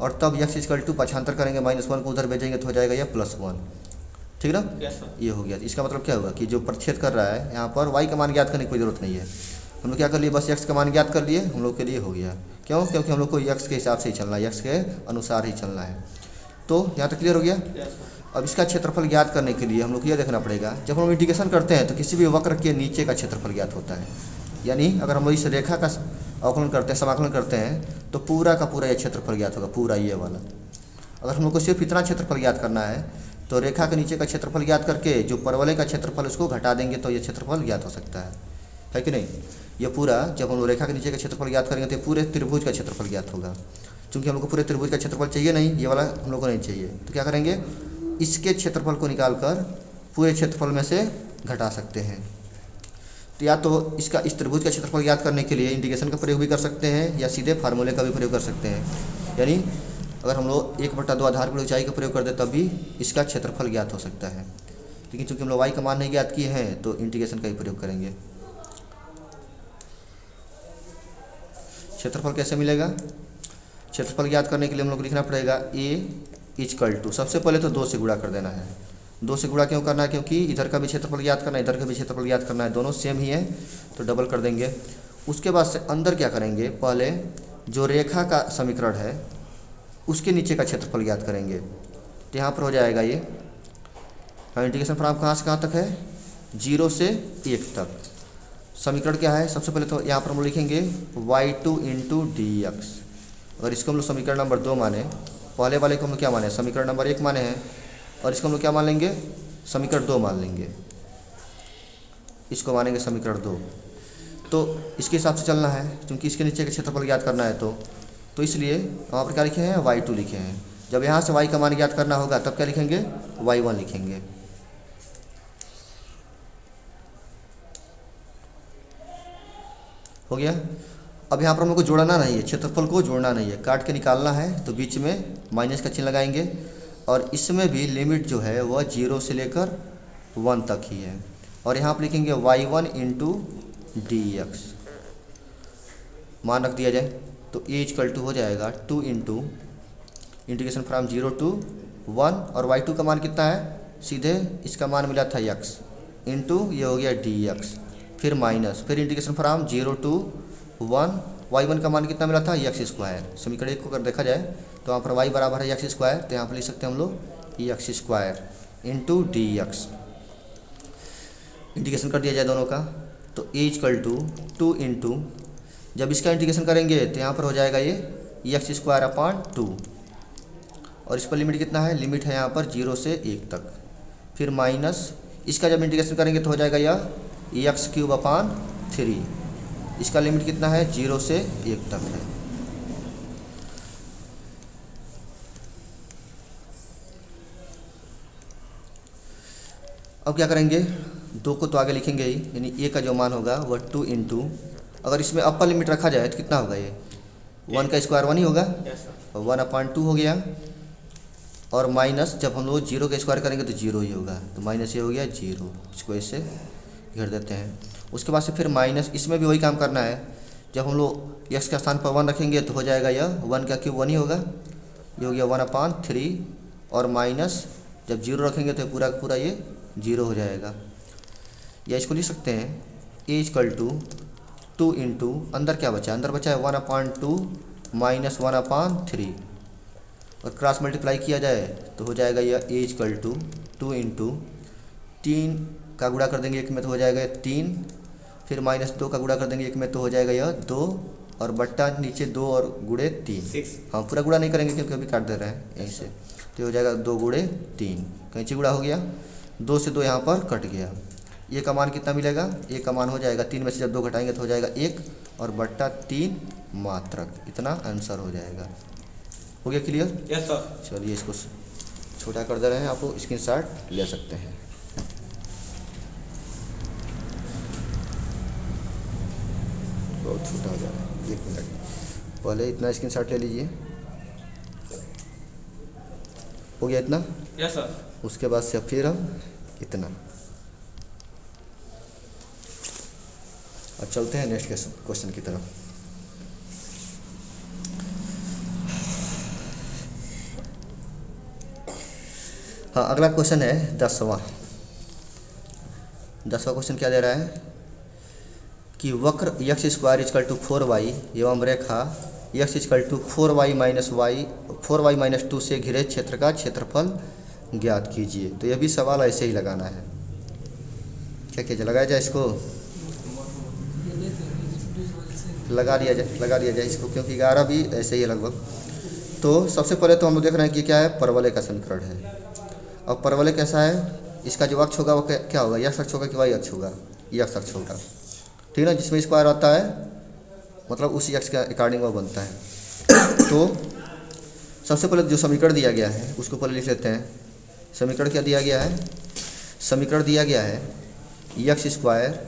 और तब x इक्वल टू पक्षांतर करेंगे -1 को उधर भेजेंगे तो हो जाएगा यह +1। ठीक ना? ये हो गया। इसका मतलब क्या हुआ कि जो प्रतिच्छेद कर रहा है यहाँ पर y का मान ज्ञात करने की कोई ज़रूरत नहीं है। हम लोग क्या कर लिए, बस x का मान ज्ञात कर लिए, हम लोग के लिए हो गया। क्यों? क्योंकि हम लोग को x के हिसाब से ही चलना है, x के अनुसार ही चलना है। तो यहाँ तक क्लियर हो गया। अब इसका क्षेत्रफल ज्ञात करने के लिए हम लोग को यह देखना पड़ेगा, जब हम इंटीग्रेशन करते हैं तो किसी भी वक्र के नीचे का क्षेत्रफल ज्ञात होता है। यानी अगर हम लोग इस रेखा का अवकलन करते हैं, समाकलन करते हैं तो पूरा का पूरा यह क्षेत्रफल ज्ञात होगा, पूरा ये वाला। अगर हम लोग को सिर्फ इतना क्षेत्रफल ज्ञात करना है तो रेखा के नीचे का क्षेत्रफल ज्ञात करके जो परवलय का क्षेत्रफल उसको घटा देंगे तो ये क्षेत्रफल ज्ञात हो सकता है कि नहीं? ये पूरा जब हम लोग रेखा के नीचे का क्षेत्रफल ज्ञात करेंगे तो पूरे त्रिभुज का क्षेत्रफल ज्ञात होगा। क्योंकि हम लोग को पूरे त्रिभुज का क्षेत्रफल चाहिए नहीं, ये वाला हम लोग को नहीं चाहिए, तो क्या करेंगे इसके क्षेत्रफल को निकाल कर पूरे क्षेत्रफल में से घटा सकते हैं। तो या तो इसका इस त्रिभुज का क्षेत्रफल ज्ञात करने के लिए इंटीग्रेशन का प्रयोग भी कर सकते हैं या सीधे फार्मूले का भी प्रयोग कर सकते हैं। यानी अगर हम लोग 1/2 आधार पर ऊंचाई का प्रयोग कर दे तब भी इसका क्षेत्रफल ज्ञात हो सकता है। लेकिन चूंकि हम लोग y का मान नहीं ज्ञात किए हैं तो इंटीग्रेशन का ही प्रयोग करेंगे। क्षेत्रफल कैसे मिलेगा? क्षेत्रफल ज्ञात करने के लिए हम लोग को लिखना पड़ेगा a इक्वल टू, सबसे पहले तो 2 से गुणा कर देना है। 2 से गुणा क्यों करना है? क्योंकि इधर का भी क्षेत्रफल ज्ञात करना है, इधर का भी क्षेत्रफल ज्ञात करना है, दोनों सेम ही है तो डबल कर देंगे। उसके बाद से अंदर क्या करेंगे, पहले जो रेखा का समीकरण है उसके नीचे का क्षेत्रफल ज्ञात करेंगे। तो यहाँ पर हो जाएगा ये इंटीग्रेशन फॉर्म कहाँ से कहाँ तक है, 0 से 1 तक। समीकरण क्या है, सबसे पहले तो यहाँ पर हम लोग लिखेंगे y2 इंटू dx। अगर इसको हम लोग समीकरण नंबर 2 माने, पहले वाले को हम लोग क्या माने, समीकरण नंबर 1 माने हैं, और इसको हम लोग क्या मान लेंगे, समीकरण 2 मान लेंगे। इसको मानेंगे समीकरण 2। तो इसके हिसाब से चलना है क्योंकि इसके नीचे का क्षेत्रफल ज्ञात करना है तो इसलिए वहाँ पर क्या लिखे हैं, y2 लिखे हैं। जब यहाँ से y का मान ज्ञात करना होगा तब क्या लिखेंगे, y1 लिखेंगे। हो गया। अब यहाँ पर हम लोग को जोड़ना नहीं है, क्षेत्रफल को जोड़ना नहीं है, काट के निकालना है। तो बीच में माइनस का चिन्ह लगाएंगे और इसमें भी लिमिट जो है वह 0 से लेकर 1 तक ही है। और यहाँ पर लिखेंगे y1 इंटू dx, मान रख दिया जाए तो a इक्वल टू हो जाएगा 2 इंटू इंटीग्रेशन फ्रॉम 0 to 1, और y2 का मान कितना है, सीधे इसका मान मिला था x इंटू ये हो गया dx, फिर माइनस, फिर इंटीग्रेशन फ्रॉम 0 to 1, y1 का मान कितना मिला था, x स्क्वायर। समीकरण 1 को अगर देखा जाए तो यहाँ पर y बराबर है x स्क्वायर, तो यहाँ पर लिख सकते हैं हम लोग x square into dx। Integration कर दिया जाए दोनों का तो a इक्वल टू 2 इंटू, जब इसका इंटीग्रेशन करेंगे तो यहाँ पर हो जाएगा ये x स्क्वायर अपॉन 2, और इस पर लिमिट कितना है, लिमिट है यहाँ पर 0 से 1 तक, फिर माइनस, इसका जब इंटीग्रेशन करेंगे तो हो जाएगा यह x क्यूब अपॉन 3। इसका लिमिट कितना है, 0 से 1 तक है। अब क्या करेंगे, 2 को तो आगे लिखेंगे ही, यानी a का जो मान होगा वह 2 इंटू, अगर इसमें अपर लिमिट रखा जाए तो कितना होगा, ये 1 का स्क्वायर 1 ही होगा, 1/2 हो गया, और माइनस जब हम लोग 0 का स्क्वायर करेंगे तो 0 ही होगा, तो माइनस ये हो गया 0, इसको ऐसे घेर देते हैं। उसके बाद से फिर माइनस, इसमें भी वही काम करना है, जब हम लोग x का स्थान पर 1 रखेंगे तो हो जाएगा यह 1 का क्यूब 1 ही होगा, ये हो गया 1/3, और माइनस जब 0 रखेंगे तो पूरा का पूरा ये 0 हो जाएगा। या इसको लिख सकते हैं ए इक्वल टू 2 इंटू अंदर क्या बचा है, अंदर बचा है 1/2 माइनस 1/3 और क्रॉस मल्टीप्लाई किया जाए तो हो जाएगा यह ए इक्वल टू 2 इंटू 3 का गुणा कर देंगे एक में तो हो जाएगा 3, फिर -2 का गुणा कर देंगे एक में तो हो जाएगा यह 2 और बट्टा नीचे 2 और गुणे 3। हाँ पूरा गुणा नहीं करेंगे क्योंकि अभी काट दे रहे हैं यहीं से, तो हो जाएगा 2 गुणे 3, कैंची गुणा हो गया, 2 से 2 यहाँ पर कट गया। ये का मान कितना मिलेगा, ए का मान हो जाएगा 3 में से जब 2 घटाएंगे तो हो जाएगा 1 और बट्टा 3 मात्रक, इतना आंसर हो जाएगा। हो गया क्लियर? Yes sir. चलिए इसको छोटा कर दे रहे हैं, आपको स्क्रीनशॉट ले सकते हैं। बहुत छोटा हो जा रहा है, 1 मिनट पहले इतना स्क्रीनशॉट ले लीजिए। हो गया इतना? Yes sir. उसके बाद से फिर हम इतना। अब चलते हैं नेक्स्ट क्वेश्चन की तरफ। हाँ अगला क्वेश्चन है 10वां क्वेश्चन क्या दे रहा है कि वक्र x square equal to 4y एवं रेखा x equal to 4y minus 2 से घिरे क्षेत्र का क्षेत्रफल ज्ञात कीजिए। तो यह भी सवाल ऐसे ही लगाना है। क्या किया जाए, लगाया जाए इसको, लगा दिया जाए इसको, क्योंकि 11 भी ऐसे ही है लगभग। तो सबसे पहले तो हम लोग देख रहे हैं कि क्या है, परवलय का समीकरण है। अब परवलय कैसा है, इसका जो अक्ष होगा वो क्या होगा, x अक्ष होगा कि y अक्ष होगा, x अक्ष होगा, ठीक है ना। जिसमें स्क्वायर आता है मतलब उसी अक्ष के अकॉर्डिंग वो बनता है। तो सबसे पहले जो समीकरण दिया गया है उसको पहले लिख लेते हैं। समीकरण क्या दिया गया है, समीकरण दिया गया है x square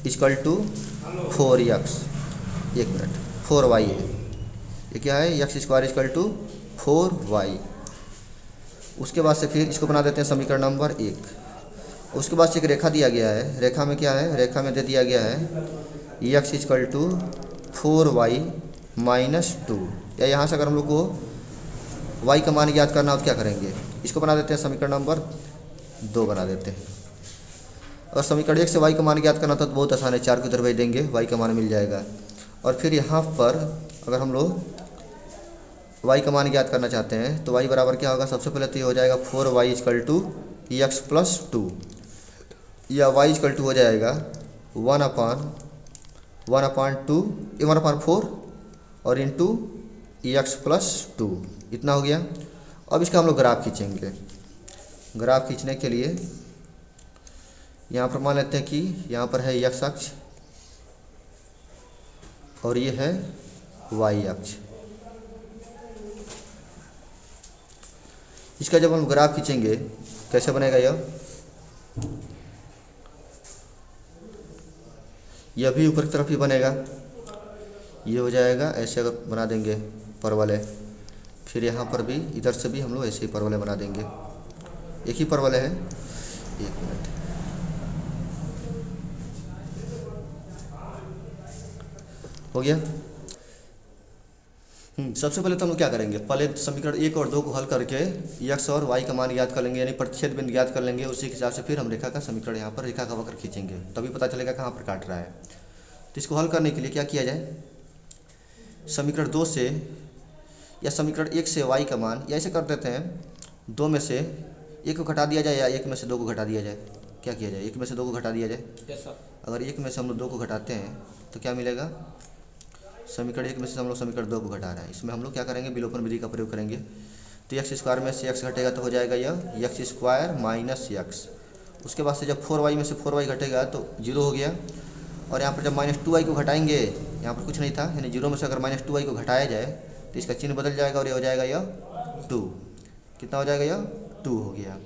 equal to 4x, 1 minute 4y है, ये क्या है, x square equal to 4y। उसके बाद से फिर इसको बना देते हैं समीकरण नंबर 1। उसके बाद से एक रेखा दिया गया है, रेखा में क्या है, रेखा में दे दिया गया है x equal to 4y minus 2, या यहाँ से अगर हम लोग को y का मान ज्ञात करना हो तो क्या करेंगे, इसको बना देते हैं समीकरण नंबर 2 बना देते हैं। और समीकरण 1 से y का मान ज्ञात करना था तो बहुत आसान है, 4 की उधर भेज देंगे y का मान मिल जाएगा। और फिर यहाँ पर अगर हम लोग y का मान ज्ञात करना चाहते हैं तो y बराबर क्या होगा, सबसे पहले तो ये हो जाएगा 4y equal to x plus 2, या y इक्वल टू हो जाएगा 1/4 और इंटू x प्लस 2, इतना हो गया। अब इसका हम लोग ग्राफ खींचेंगे। ग्राफ खींचने के लिए यहाँ पर मान लेते हैं कि यहाँ पर है x अक्ष और ये है y अक्ष। इसका जब हम ग्राफ खींचेंगे कैसे बनेगा, यह भी ऊपर की तरफ ही बनेगा, ये हो जाएगा ऐसे अगर बना देंगे परवलय। फिर यहाँ पर भी इधर से भी हम लोग ऐसे ही परवलय बना देंगे, एक ही परवलय है। 1 मिनट, हो गया। सबसे पहले तो हम लोग क्या करेंगे, पहले समीकरण 1 और 2 को हल करके x और y का मान ज्ञात कर लेंगे, यानी प्रतिच्छेद बिंदु ज्ञात कर लेंगे। उसी के हिसाब से फिर हम रेखा का समीकरण यहाँ पर रेखा का वक्र खींचेंगे, तभी पता चलेगा कहाँ पर काट रहा है। तो इसको हल करने के लिए क्या किया जाए, समीकरण 2 से या समीकरण 1 से y का मान, या ऐसे कर देते हैं 2 में से 1 को घटा दिया जाए या 1 में से 2 को घटा दिया जाए। क्या किया जाए, 1 में से 2 को घटा दिया जाए। अगर 1 में से हम लोग 2 को घटाते हैं तो क्या मिलेगा, समीकरण 1 में से हम लोग समीकरण 2 को घटा रहे हैं, इसमें हम लोग क्या करेंगे, विलोपन विधि का प्रयोग करेंगे। तो x स्क्वायर में से x घटेगा तो हो जाएगा यह x स्क्वायर माइनस x। उसके बाद से जब 4y में से 4y घटेगा तो 0 हो गया। और यहाँ पर जब -2y को घटाएंगे, यहाँ पर कुछ नहीं था, यानी 0 में से अगर -2y को घटाया जाए तो इसका चिन्ह बदल जाएगा और ये हो जाएगा यह 2। कितना हो जाएगा, यह 2 हो गया।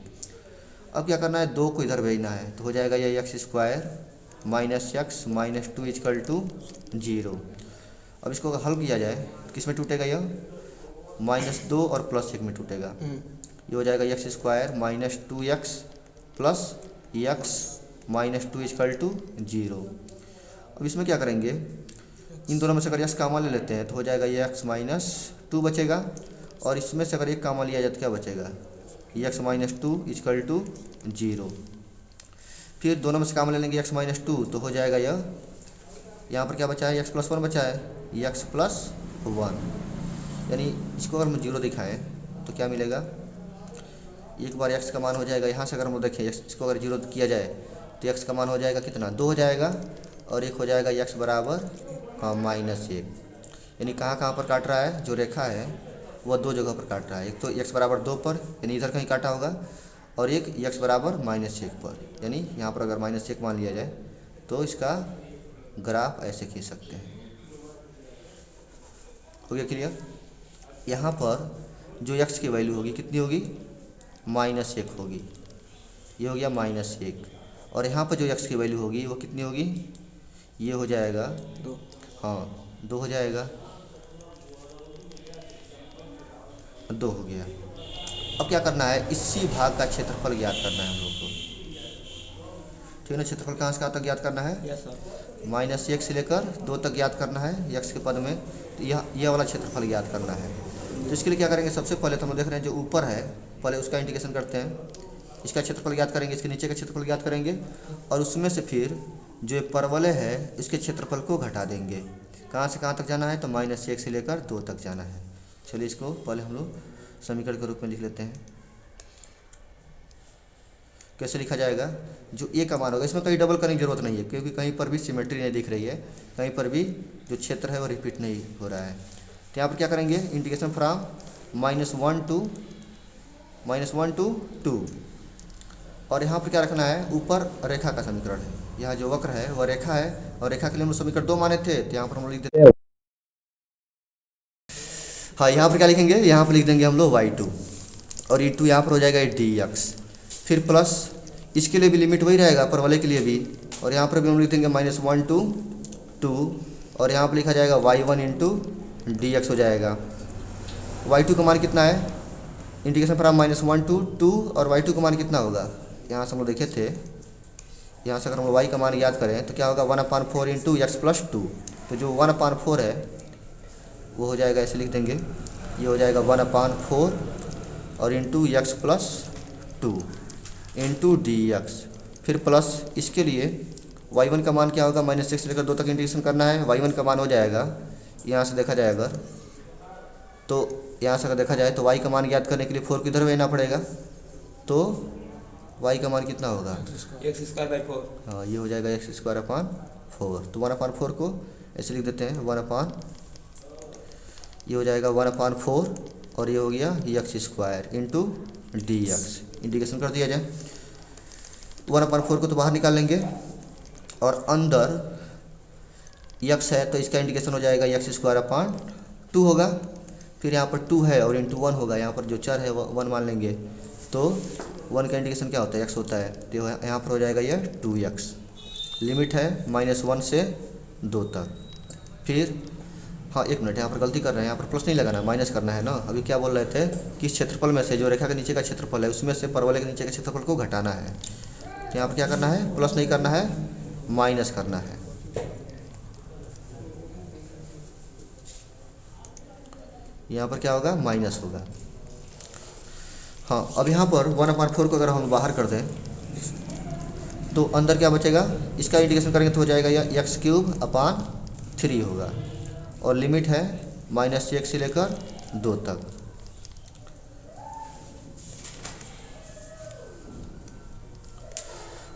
अब क्या करना है, 2 को इधर भेजना है तो हो जाएगा यह x square minus x minus 2 equal to 0। अब इसको अगर हल किया जाए तो किस में टूटेगा, यह -2 और +1 में टूटेगा। ये हो जाएगा x square minus 2x plus x minus 2 equal to 0। अब इसमें क्या करेंगे, इन दोनों में से अगर x का मान ले लेते हैं तो हो जाएगा ये x माइनस 2 बचेगा, और इसमें से अगर एक का मान लिया जाए तो क्या बचेगा, x माइनस 2 इक्वल टू 0। फिर दोनों में से काम ले लेंगे एक्स माइनस टू, तो हो जाएगा यह, यहाँ पर क्या बचा है, एक्स प्लस वन बचा है, एक्स प्लस वन। यानी इसको अगर हम जीरो दिखाएं तो क्या मिलेगा, एक बार एक्स का मान हो जाएगा, यहाँ से अगर हम देखें इसको अगर जीरो किया जाए तो एक्स का मान हो जाएगा कितना, 2 हो जाएगा, और एक हो जाएगा एक्स बराबर -1। यानी कहाँ कहाँ पर काट रहा है, जो रेखा है वह 2 जगह पर काट रहा है। एक तो एक्स बराबर 2 पर, यानी इधर कहीं काटा होगा, और एक एक्स बराबर -1 पर, यानी यहाँ पर अगर -1 मान लिया जाए तो इसका ग्राफ ऐसे खींच सकते हैं। हो गया क्लियर। यहाँ पर जो एक्स की वैल्यू होगी कितनी होगी, -1 होगी, ये हो गया -1। और यहाँ पर जो एक्स की वैल्यू होगी वो कितनी होगी, ये हो जाएगा 2। हाँ 2 हो जाएगा, 2 हो गया। अब क्या करना है, इसी भाग का क्षेत्रफल ज्ञात करना है हम लोग को, ठीक है ना। क्षेत्रफल कहाँ से कहाँ तक ज्ञात करना है, यस सर। -1 से लेकर 2 तक ज्ञात करना है एक्स के पद में। तो यह वाला क्षेत्रफल ज्ञात करना है। तो इसके लिए क्या करेंगे, सबसे पहले तो हम देख रहे हैं जो ऊपर है, पहले उसका इंटीग्रेशन करते हैं, इसका क्षेत्रफल ज्ञात करेंगे, इसके नीचे का क्षेत्रफल ज्ञात करेंगे, और उसमें से फिर जो ये परवलय है इसके क्षेत्रफल को घटा देंगे। कहाँ से कहाँ तक जाना है, तो -1 से लेकर 2 तक जाना है। चलिए इसको पहले हम लोग समीकरण के रूप में लिख लेते हैं। कैसे लिखा जाएगा, जो ए का मान होगा, इसमें कहीं डबल करने की जरूरत नहीं है, क्योंकि कहीं पर भी सिमेट्री नहीं दिख रही है, कहीं पर भी जो क्षेत्र है वो रिपीट नहीं हो रहा है। तो यहाँ पर क्या करेंगे, इंटीग्रेशन फ्रॉम -1 to 2, और यहाँ पर क्या रखना है, ऊपर रेखा का समीकरण है, यहाँ जो वक्र है वह रेखा है, और रेखा के लिए हम लोग समीकरण 2 माने थे, तो यहाँ पर हम लिख देते हैं, हाँ यहाँ पर क्या लिखेंगे, यहाँ पर लिख देंगे हम लोग y2, और e2 यहाँ पर हो जाएगा dx, फिर प्लस इसके लिए भी लिमिट वही रहेगा, परवलय के लिए भी, और यहाँ पर भी हम लिख देंगे -1 to 2, और यहाँ पर लिखा जाएगा y1 × dx हो जाएगा। y2 का मान कितना है, इंटीग्रेशन फ्रॉम -1 to 2, और y2 का मान कितना होगा, यहाँ से हम लोग देखे थे, यहाँ से अगर हम y का मान याद करें तो क्या होगा, 1/4 × x + 2। तो जो 1/4 है वो हो जाएगा, ऐसे लिख देंगे, ये हो जाएगा 1/4 और × x + 2 × dx, फिर प्लस इसके लिए y1 का मान क्या होगा, -1 से लेकर 2 तक इंटीग्रेशन करना है, y1 का मान हो जाएगा, यहाँ से देखा जाएगा तो यहाँ से अगर देखा जाए तो y का मान ज्ञात करने के लिए 4 को इधर लेना पड़ेगा, तो y का मान कितना होगा, x²/4। हाँ ये हो जाएगा x²/4। तो 1/4 को ऐसे लिख देते हैं, ये हो जाएगा 1/4, और ये हो गया x² × dx। इंटीग्रेशन कर दिया जाए, 1/4 को तो बाहर निकाल लेंगे, और अंदर x है तो इसका इंटीग्रेशन हो जाएगा x² होगा, फिर यहाँ पर 2 है और × 1 होगा, यहाँ पर जो चर है वो 1 मान लेंगे, तो 1 का इंटीग्रेशन क्या होता है, x होता है, तो यहाँ पर हो जाएगा यह 2x। लिमिट है -1 से 2 तक। फिर हाँ 1 मिनट, यहाँ पर गलती कर रहे हैं, यहाँ पर प्लस नहीं लगाना, माइनस करना है ना। अभी क्या बोल रहे थे कि इस क्षेत्रफल में से जो रेखा के नीचे का क्षेत्रफल है उसमें से परवलय के नीचे के क्षेत्रफल को घटाना है। तो यहाँ पर क्या करना है, प्लस नहीं करना है, माइनस करना है। यहाँ पर क्या होगा, माइनस होगा। हाँ अब यहाँ पर 1/4 को अगर हम बाहर कर दें तो अंदर क्या बचेगा, इसका इंटीग्रेशन करेंगे तो हो जाएगा यह x³ होगा, और लिमिट है -1 से लेकर 2 तक।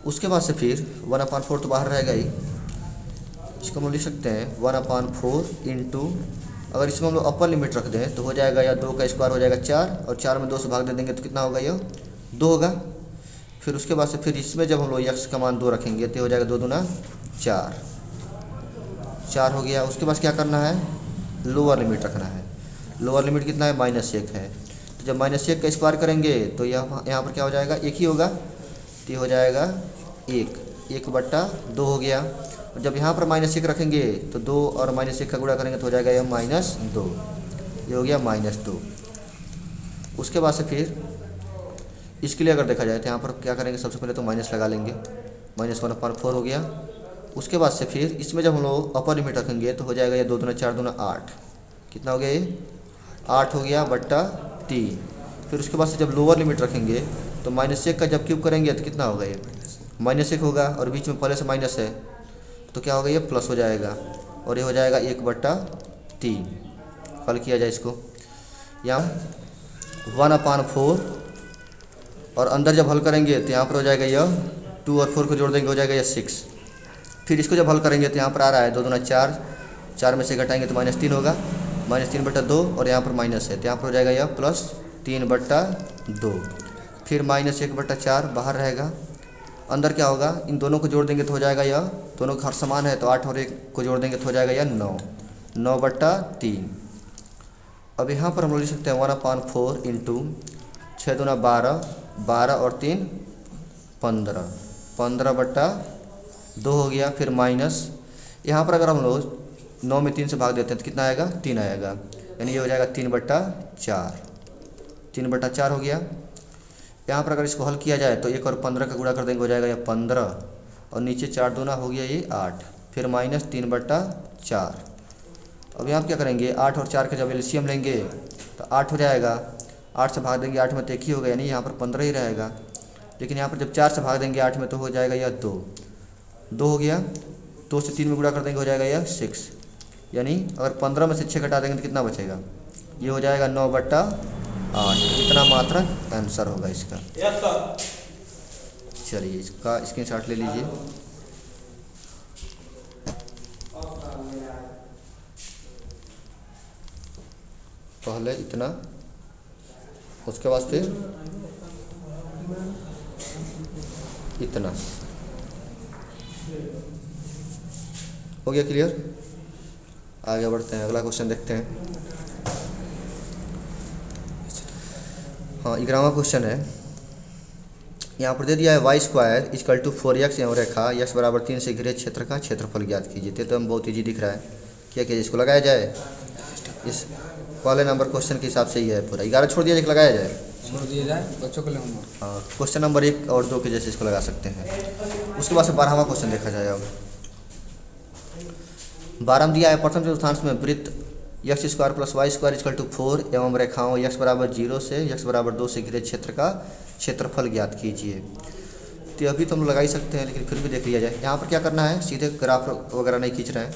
उसके बाद से फिर 1/4 तो बाहर रहेगा ही, इसको हम लिख सकते हैं 1/4 अगर इसमें हम लोग अपर लिमिट रख दें तो हो जाएगा, या 2 का स्क्वायर हो जाएगा 4, और 4 में 2 से भाग दे देंगे तो कितना होगा, यह 2 होगा। फिर उसके बाद से फिर इसमें जब हम लोग x का मान 2 रखेंगे तो हो जाएगा 2 दूना 4 हो गया। उसके बाद क्या करना है, लोअर लिमिट रखना है। लोअर लिमिट कितना है, -1 है। तो जब -1 का स्क्वायर करेंगे तो यहाँ पर क्या हो जाएगा, 1 ही होगा, तो ये हो जाएगा 1/2 हो गया। और जब यहाँ पर -1 रखेंगे तो 2 और -1 का गुणा करेंगे तो हो जाएगा यह -2, ये हो गया -2। उसके बाद से फिर इसके लिए अगर देखा जाए तो यहाँ पर क्या करेंगे, सबसे पहले तो माइनस लगा लेंगे, -1/4 हो गया। उसके बाद से फिर इसमें जब हम लोग अपर लिमिट रखेंगे तो हो जाएगा ये 2 दूना 4 दूना 8, कितना हो गया, ये 8 हो गया बट्टा 3। फिर उसके बाद से जब लोअर लिमिट रखेंगे तो -1 का जब क्यूब करेंगे तो कितना होगा, ये -1 होगा और बीच में पहले से माइनस है तो क्या होगा, ये प्लस हो जाएगा और ये हो जाएगा 1/3। हल किया जाए इसको, यहाँ 1/4 और अंदर जब हल करेंगे तो यहाँ पर हो जाएगा यह 2 और 4 को जोड़ देंगे हो जाएगा यह 6। फिर इसको जब हल करेंगे तो यहाँ पर आ रहा है 2 दूना 4, 4 में से घटाएंगे तो -3 होगा, -3/2 और यहाँ पर माइनस है तो यहाँ पर हो जाएगा यह +3/2। फिर -1/4 बाहर रहेगा, अंदर क्या होगा, इन दोनों को जोड़ देंगे तो हो जाएगा यह, दोनों का हर समान है तो 8 और 1 को जोड़ देंगे तो हो जाएगा यह 9/3। अब यहाँ पर हम लोग लिख सकते हैं 1/4 इंटू 6 दूना 12, 12 और 3 15, 15/2 हो गया। फिर माइनस यहाँ पर अगर हम लोग 9 में 3 से भाग देते हैं तो कितना आएगा, 3 आएगा, यानी ये हो जाएगा 3/4, 3/4 हो गया। यहाँ पर अगर इसको हल किया जाए तो 1 और 15 का गुणा कर देंगे हो जाएगा यह 15 और नीचे 4 दूना हो गया ये 8, फिर -3/4। अब यहाँ क्या करेंगे, 8 और 4 का जब एलसीएम लेंगे तो 8 हो जाएगा, 8 से भाग देंगे 8 में तो 1 ही होगा, यानी यहाँ पर 15 ही रहेगा। लेकिन यहाँ पर जब 4 से भाग देंगे 8 में तो हो जाएगा यह 2 हो गया, 2 से 3 में गुणा कर देंगे हो जाएगा यह 6, यानी अगर 15 में से 6 घटा देंगे तो कितना बचेगा, ये हो जाएगा 9/8। इतना मात्र आंसर होगा इसका। चलिए इसका स्क्रीनशॉट ले लीजिए। पहले इतना, उसके बाद फिर इतना, हो गया क्लियर। आगे बढ़ते हैं, अगला क्वेश्चन देखते हैं। हाँ, 11वां क्वेश्चन है, यहाँ पर दे दिया है y² = 4x एवं रेखा x = 3 से घिरे क्षेत्र का क्षेत्रफल ज्ञात कीजिए। तो हम बहुत ईजी दिख रहा है, क्या क्या इसको लगाया जाए, इस पहले नंबर क्वेश्चन के हिसाब से ही है पूरा। 11 छोड़ दिया जाए, लगाया जाए, छोड़ दिया जाए बच्चों के लिए होमवर्क। हाँ, क्वेश्चन नंबर 1 और 2 के जैसे इसको लगा सकते हैं। उसके बाद से 12वां क्वेश्चन देखा जाए। अब 12 दिया है, प्रथम चतुर्थांश में वृत्त x² + y² = 4 एवं रेखाओं x = 0 से x = 2 से घिरे क्षेत्र का क्षेत्रफल ज्ञात कीजिए। तो अभी तो हम लगा ही सकते हैं, लेकिन फिर भी देख लिया जाए। यहाँ पर क्या करना है, सीधे ग्राफ वगैरह नहीं खींच रहे हैं,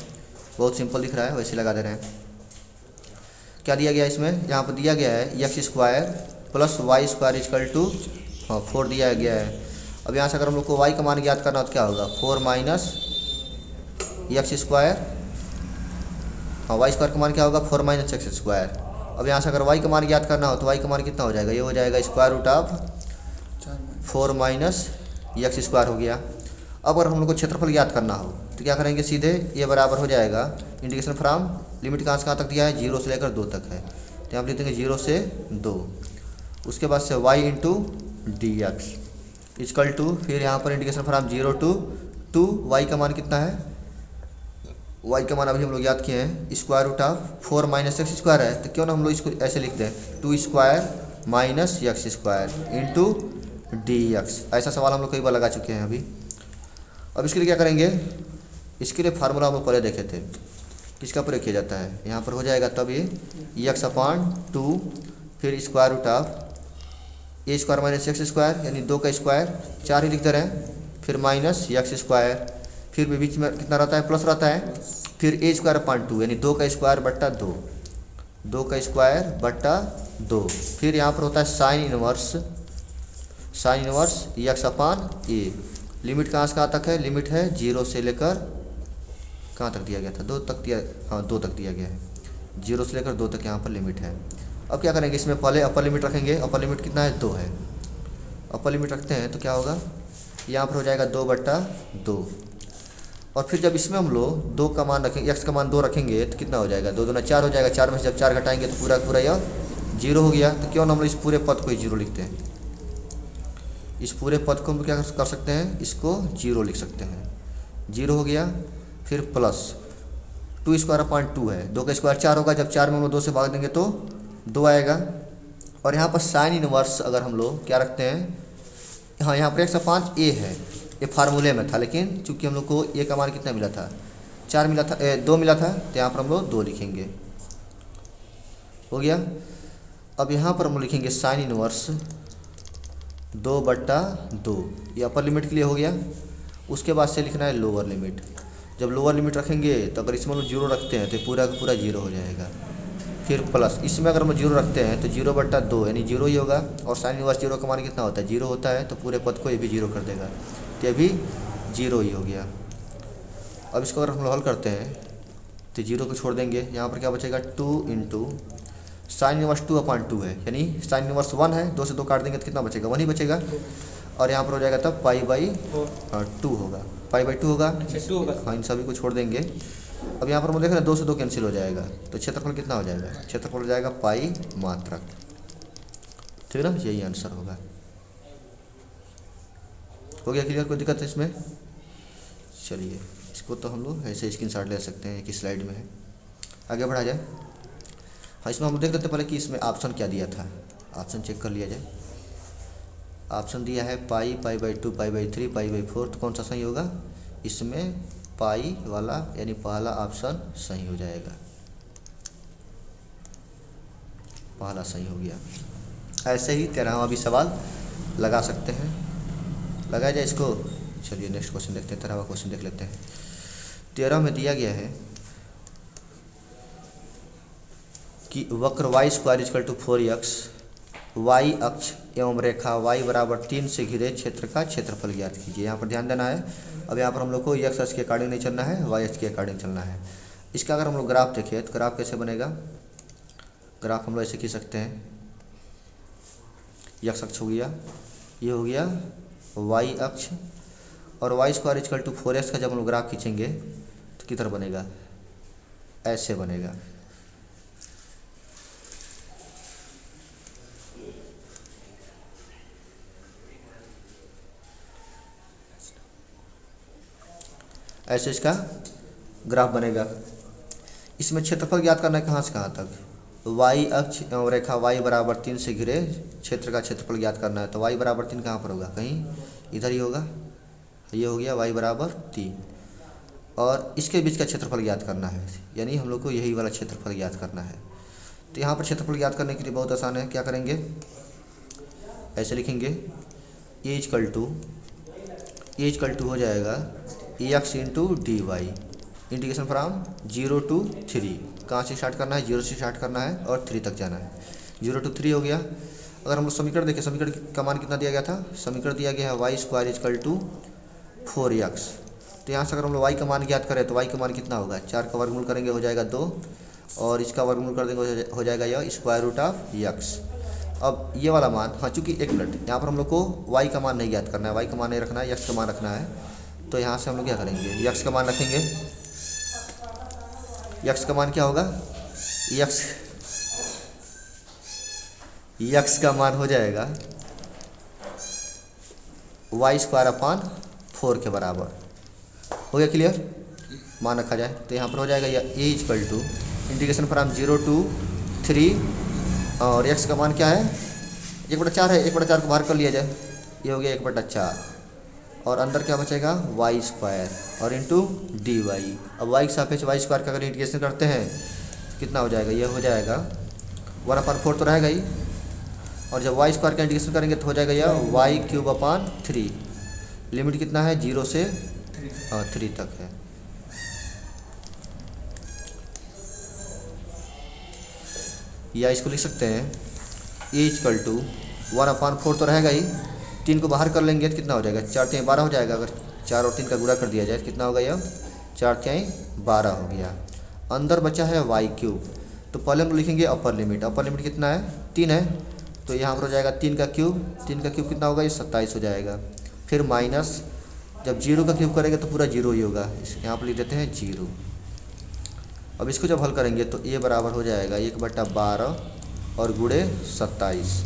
बहुत सिंपल दिख रहा है, वैसे लगा दे रहे हैं। क्या दिया गया इसमें, यहाँ पर दिया गया है x² + y² = 4 दिया गया है। अब यहाँ से अगर हम लोग को y का मान ज्ञात करना हो तो क्या होगा, 4 - x², हाँ y² का मान क्या होगा, 4 - x²। अब यहाँ से अगर y का मान ज्ञात करना हो तो y का मान कितना हो जाएगा, ये हो जाएगा √4 - x² हो गया। अब अगर हम लोग को क्षेत्रफल ज्ञात करना हो तो क्या करेंगे, सीधे ये बराबर हो जाएगा इंटीग्रेशन फ्रॉम, लिमिट कहाँ से कहाँ तक दिया है, 0 से लेकर 2 तक है, तो यहाँ पर लिख देंगे 0 से 2। उसके बाद से y × dx = फिर यहाँ पर इंटीग्रेशन फ्रॉम 0 to 2, y का मान कितना है, y का मान अभी हम लोग याद किए हैं, √4 - x² है, तो क्यों ना हम लोग इसको ऐसे लिख दें, 2² - x² × dx। ऐसा सवाल हम लोग कई बार लगा चुके हैं अभी। अब इसके लिए क्या करेंगे, इसके लिए फार्मूला हम लोग पहले देखे थे, किसका प्रयोग किया जाता है, यहाँ पर हो जाएगा तब ये x/2, फिर √a² - x², यानी 2 का स्क्वायर, 4 ही लिख दे रहे हैं, फिर -x², फिर भी बीच में कितना रहता है, प्लस रहता है, फिर a²/2 यानी 2 का स्क्वायर बट्टा 2, 2 का स्क्वायर बट्टा 2, फिर यहाँ पर होता है साइन इनवर्स x/a। लिमिट कहाँ से कहाँ तक है, लिमिट है 0 से लेकर कहाँ तक दिया गया था, 2 तक दिया, हाँ 2 तक दिया गया है, 0 से लेकर 2 तक यहाँ पर लिमिट है। अब क्या करेंगे, इसमें पहले अपर लिमिट रखेंगे, अपर लिमिट कितना है, 2 है, अपर लिमिट रखते हैं तो क्या होगा, यहाँ पर हो जाएगा 2/2। और फिर जब इसमें हम लोग 2 का मान रखेंगे, x का मान 2 रखेंगे तो कितना हो जाएगा, 2 दूना 4 हो जाएगा, 4 में से जब 4 घटाएंगे तो पूरा पूरा यह 0 हो गया। तो क्यों ना हम लोग इस पूरे पद को ही 0 लिखते हैं, इस पूरे पद को हम क्या कर सकते हैं, इसको 0 लिख सकते हैं, 0 हो गया। फिर प्लस 2² है, 2 का स्क्वायर 4 होगा, जब 4 में हम लोग 2 से भाग देंगे तो 2 आएगा। और यहाँ पर साइन इनवर्स अगर हम लोग क्या रखते हैं, हाँ यहाँ पर x/a है, ये फार्मूले में था, लेकिन चूंकि हम लोग को a का मान कितना मिला था, 4 मिला था, 2 मिला था, तो यहाँ पर हम लोग 2 लिखेंगे, हो गया। अब यहाँ पर हम लिखेंगे साइन इनवर्स 2/2, ये अपर लिमिट के लिए हो गया। उसके बाद से लिखना है लोअर लिमिट। जब लोअर लिमिट रखेंगे तो अगर इसमें हम जीरो रखते हैं तो पूरा का पूरा जीरो हो जाएगा। फिर प्लस इसमें अगर हम जीरो रखते हैं तो 0/2 यानी जीरो ही होगा। और साइन इनवर्स जीरो का मान कितना होता है, जीरो होता है, तो पूरे पद को ये भी जीरो कर देगा, तो ये भी जीरो ही हो गया। अब इसको अगर हम हल करते हैं तो जीरो को छोड़ देंगे, यहाँ पर क्या बचेगा 2 इंटू साइन इनवर्स 2/2 है, यानी साइन इनवर्स 1 है, 2 से 2 काट देंगे तो कितना बचेगा, 1 ही बचेगा। और यहाँ पर हो जाएगा तब π/2 होगा, π/2 होगा। हाँ, इन सभी को छोड़ देंगे। अब यहाँ पर हम देख रहे हैं 2 से 2 कैंसिल हो जाएगा, तो क्षेत्रफल कितना हो जाएगा, क्षेत्रफल हो जाएगा पाई मात्रक। ठीक है ना, यही आंसर होगा। हो गया क्लियर, कोई दिक्कत है इसमें? चलिए इसको तो हम लोग ऐसे स्क्रीनशॉट ले सकते हैं कि स्लाइड में है। आगे बढ़ा जाए। हाँ, इसमें हम देख लेते पहले कि इसमें ऑप्शन क्या दिया था, ऑप्शन चेक कर लिया जाए। ऑप्शन दिया है π/2, π/3, π/4, तो कौन सा सही होगा, इसमें पाई वाला यानी पहला ऑप्शन सही हो जाएगा, पहला सही हो गया। ऐसे ही 13वां भी सवाल लगा सकते हैं, लगाया जाए इसको। चलिए नेक्स्ट क्वेश्चन देखते हैं, 13वां क्वेश्चन देख लेते हैं। 13 में दिया गया है कि वक्र y² = 4x, y अक्ष एवं रेखा y = 3 से घिरे क्षेत्र का क्षेत्रफल ज्ञात कीजिए। यहाँ पर ध्यान देना है, अब यहाँ पर हम लोग को x अक्ष के अकॉर्डिंग नहीं चलना है, y अक्ष के अकॉर्डिंग चलना है। इसका अगर हम लोग ग्राफ देखें तो ग्राफ कैसे बनेगा, ग्राफ हम लोग ऐसे खींच सकते हैं। x अक्ष हो गया, ये हो गया y अक्ष, और y² = 4x का जब हम लोग ग्राफ खींचेंगे तो किधर बनेगा, ऐसे बनेगा। ऐसे इसका ग्राफ बनेगा। इसमें क्षेत्रफल ज्ञात करना है कहाँ से कहाँ तक, y अक्ष एवं रेखा y = 3 से घिरे क्षेत्र का क्षेत्रफल ज्ञात करना है। तो y = 3 कहाँ पर होगा, कहीं इधर ही होगा, ये हो गया y = 3, और इसके बीच का क्षेत्रफल ज्ञात करना है, यानी हम लोग को यही वाला क्षेत्रफल ज्ञात करना है। तो यहाँ पर क्षेत्रफल ज्ञात करने के लिए बहुत आसान है, क्या करेंगे, ऐसे लिखेंगे a = हो जाएगा ax × dy, integration from 0 to 3। कहाँ से स्टार्ट करना है, 0 से स्टार्ट करना है और 3 तक जाना है। 0 to 3 हो गया। अगर हम लोग समीकरण देखें, समीकरण का मान कितना दिया गया था, समीकरण दिया गया है y² = 4x। तो यहाँ से अगर हम लोग y का मान ज्ञात करें तो y का मान कितना होगा, 4 का वर्गमूल करेंगे हो जाएगा 2, और इसका वर्गमूल कर देंगे हो जाएगा यह √x। अब ये वाला मान, हाँ चूँकि एक मिनट, यहाँ पर हम लोग को y का मान नहीं ज्ञात करना है, y का मान नहीं रखना है, x का मान रखना है। तो यहाँ से हम लोग क्या करेंगे, x का मान रखेंगे। x का मान क्या होगा, x का मान हो जाएगा y² / 4 के बराबर। हो गया क्लियर, मान रखा जाए तो यहाँ पर हो जाएगा यह a = इंटीग्रेशन फ्रॉम 0 to 3, और x का मान क्या है, 1/4 है, 1/4 को बाहर कर लिया जाए, ये हो गया 1/4, और अंदर क्या बचेगा y² और इंटू dy। अब y के सापेक्ष y² का अगर इंटीग्रेशन करते हैं तो कितना हो जाएगा, ये हो जाएगा 1/4 तो रहेगा ही, और जब y² का इंटीग्रेशन करेंगे तो हो जाएगा यह y³ / 3। लिमिट कितना है, 0 से 3 तक है। या इसको लिख सकते हैं a = 1/4 तो रहेगा ही, 3 को बाहर कर लेंगे तो कितना हो जाएगा, 4 × 12 हो जाएगा। अगर 4 और 3 का गुणा कर दिया जाए तो कितना होगा, यह 4 × 12 हो गया। अंदर बचा है y³, तो पहले हम लोग लिखेंगे अपर लिमिट। अपर लिमिट कितना है, 3 है, तो यहाँ पर हो जाएगा 3 का क्यूब। 3 का क्यूब कितना होगा, ये 27 हो जाएगा। फिर माइनस, जब 0 का क्यूब करेंगे तो पूरा 0 ही होगा, यहाँ पर लिख देते हैं 0। अब इसको जब हल करेंगे तो a बराबर हो जाएगा 1/12 और गुणे 27।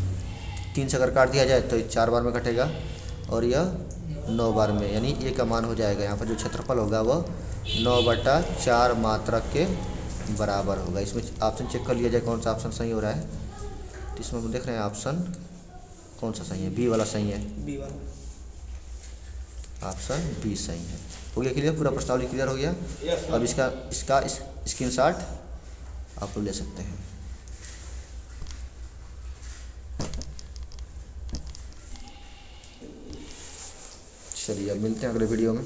3 से अगर काट दिया जाए तो 4 बार में कटेगा, और यह 9 बार में, यानी a का मान हो जाएगा, यहाँ पर जो क्षेत्रफल होगा वह 9/4 मात्रक के बराबर होगा। इसमें ऑप्शन चेक कर लिया जाए कौन सा ऑप्शन सही हो रहा है। तो इसमें हम देख रहे हैं ऑप्शन कौन सा सही है, बी वाला सही है, बी वाला, ऑप्शन बी सही है। हो गया क्लियर, पूरा प्रश्नावली क्लियर हो गया। अब इसका स्क्रीनशॉट आप लोग ले सकते हैं। चलिए अब मिलते हैं अगले वीडियो में।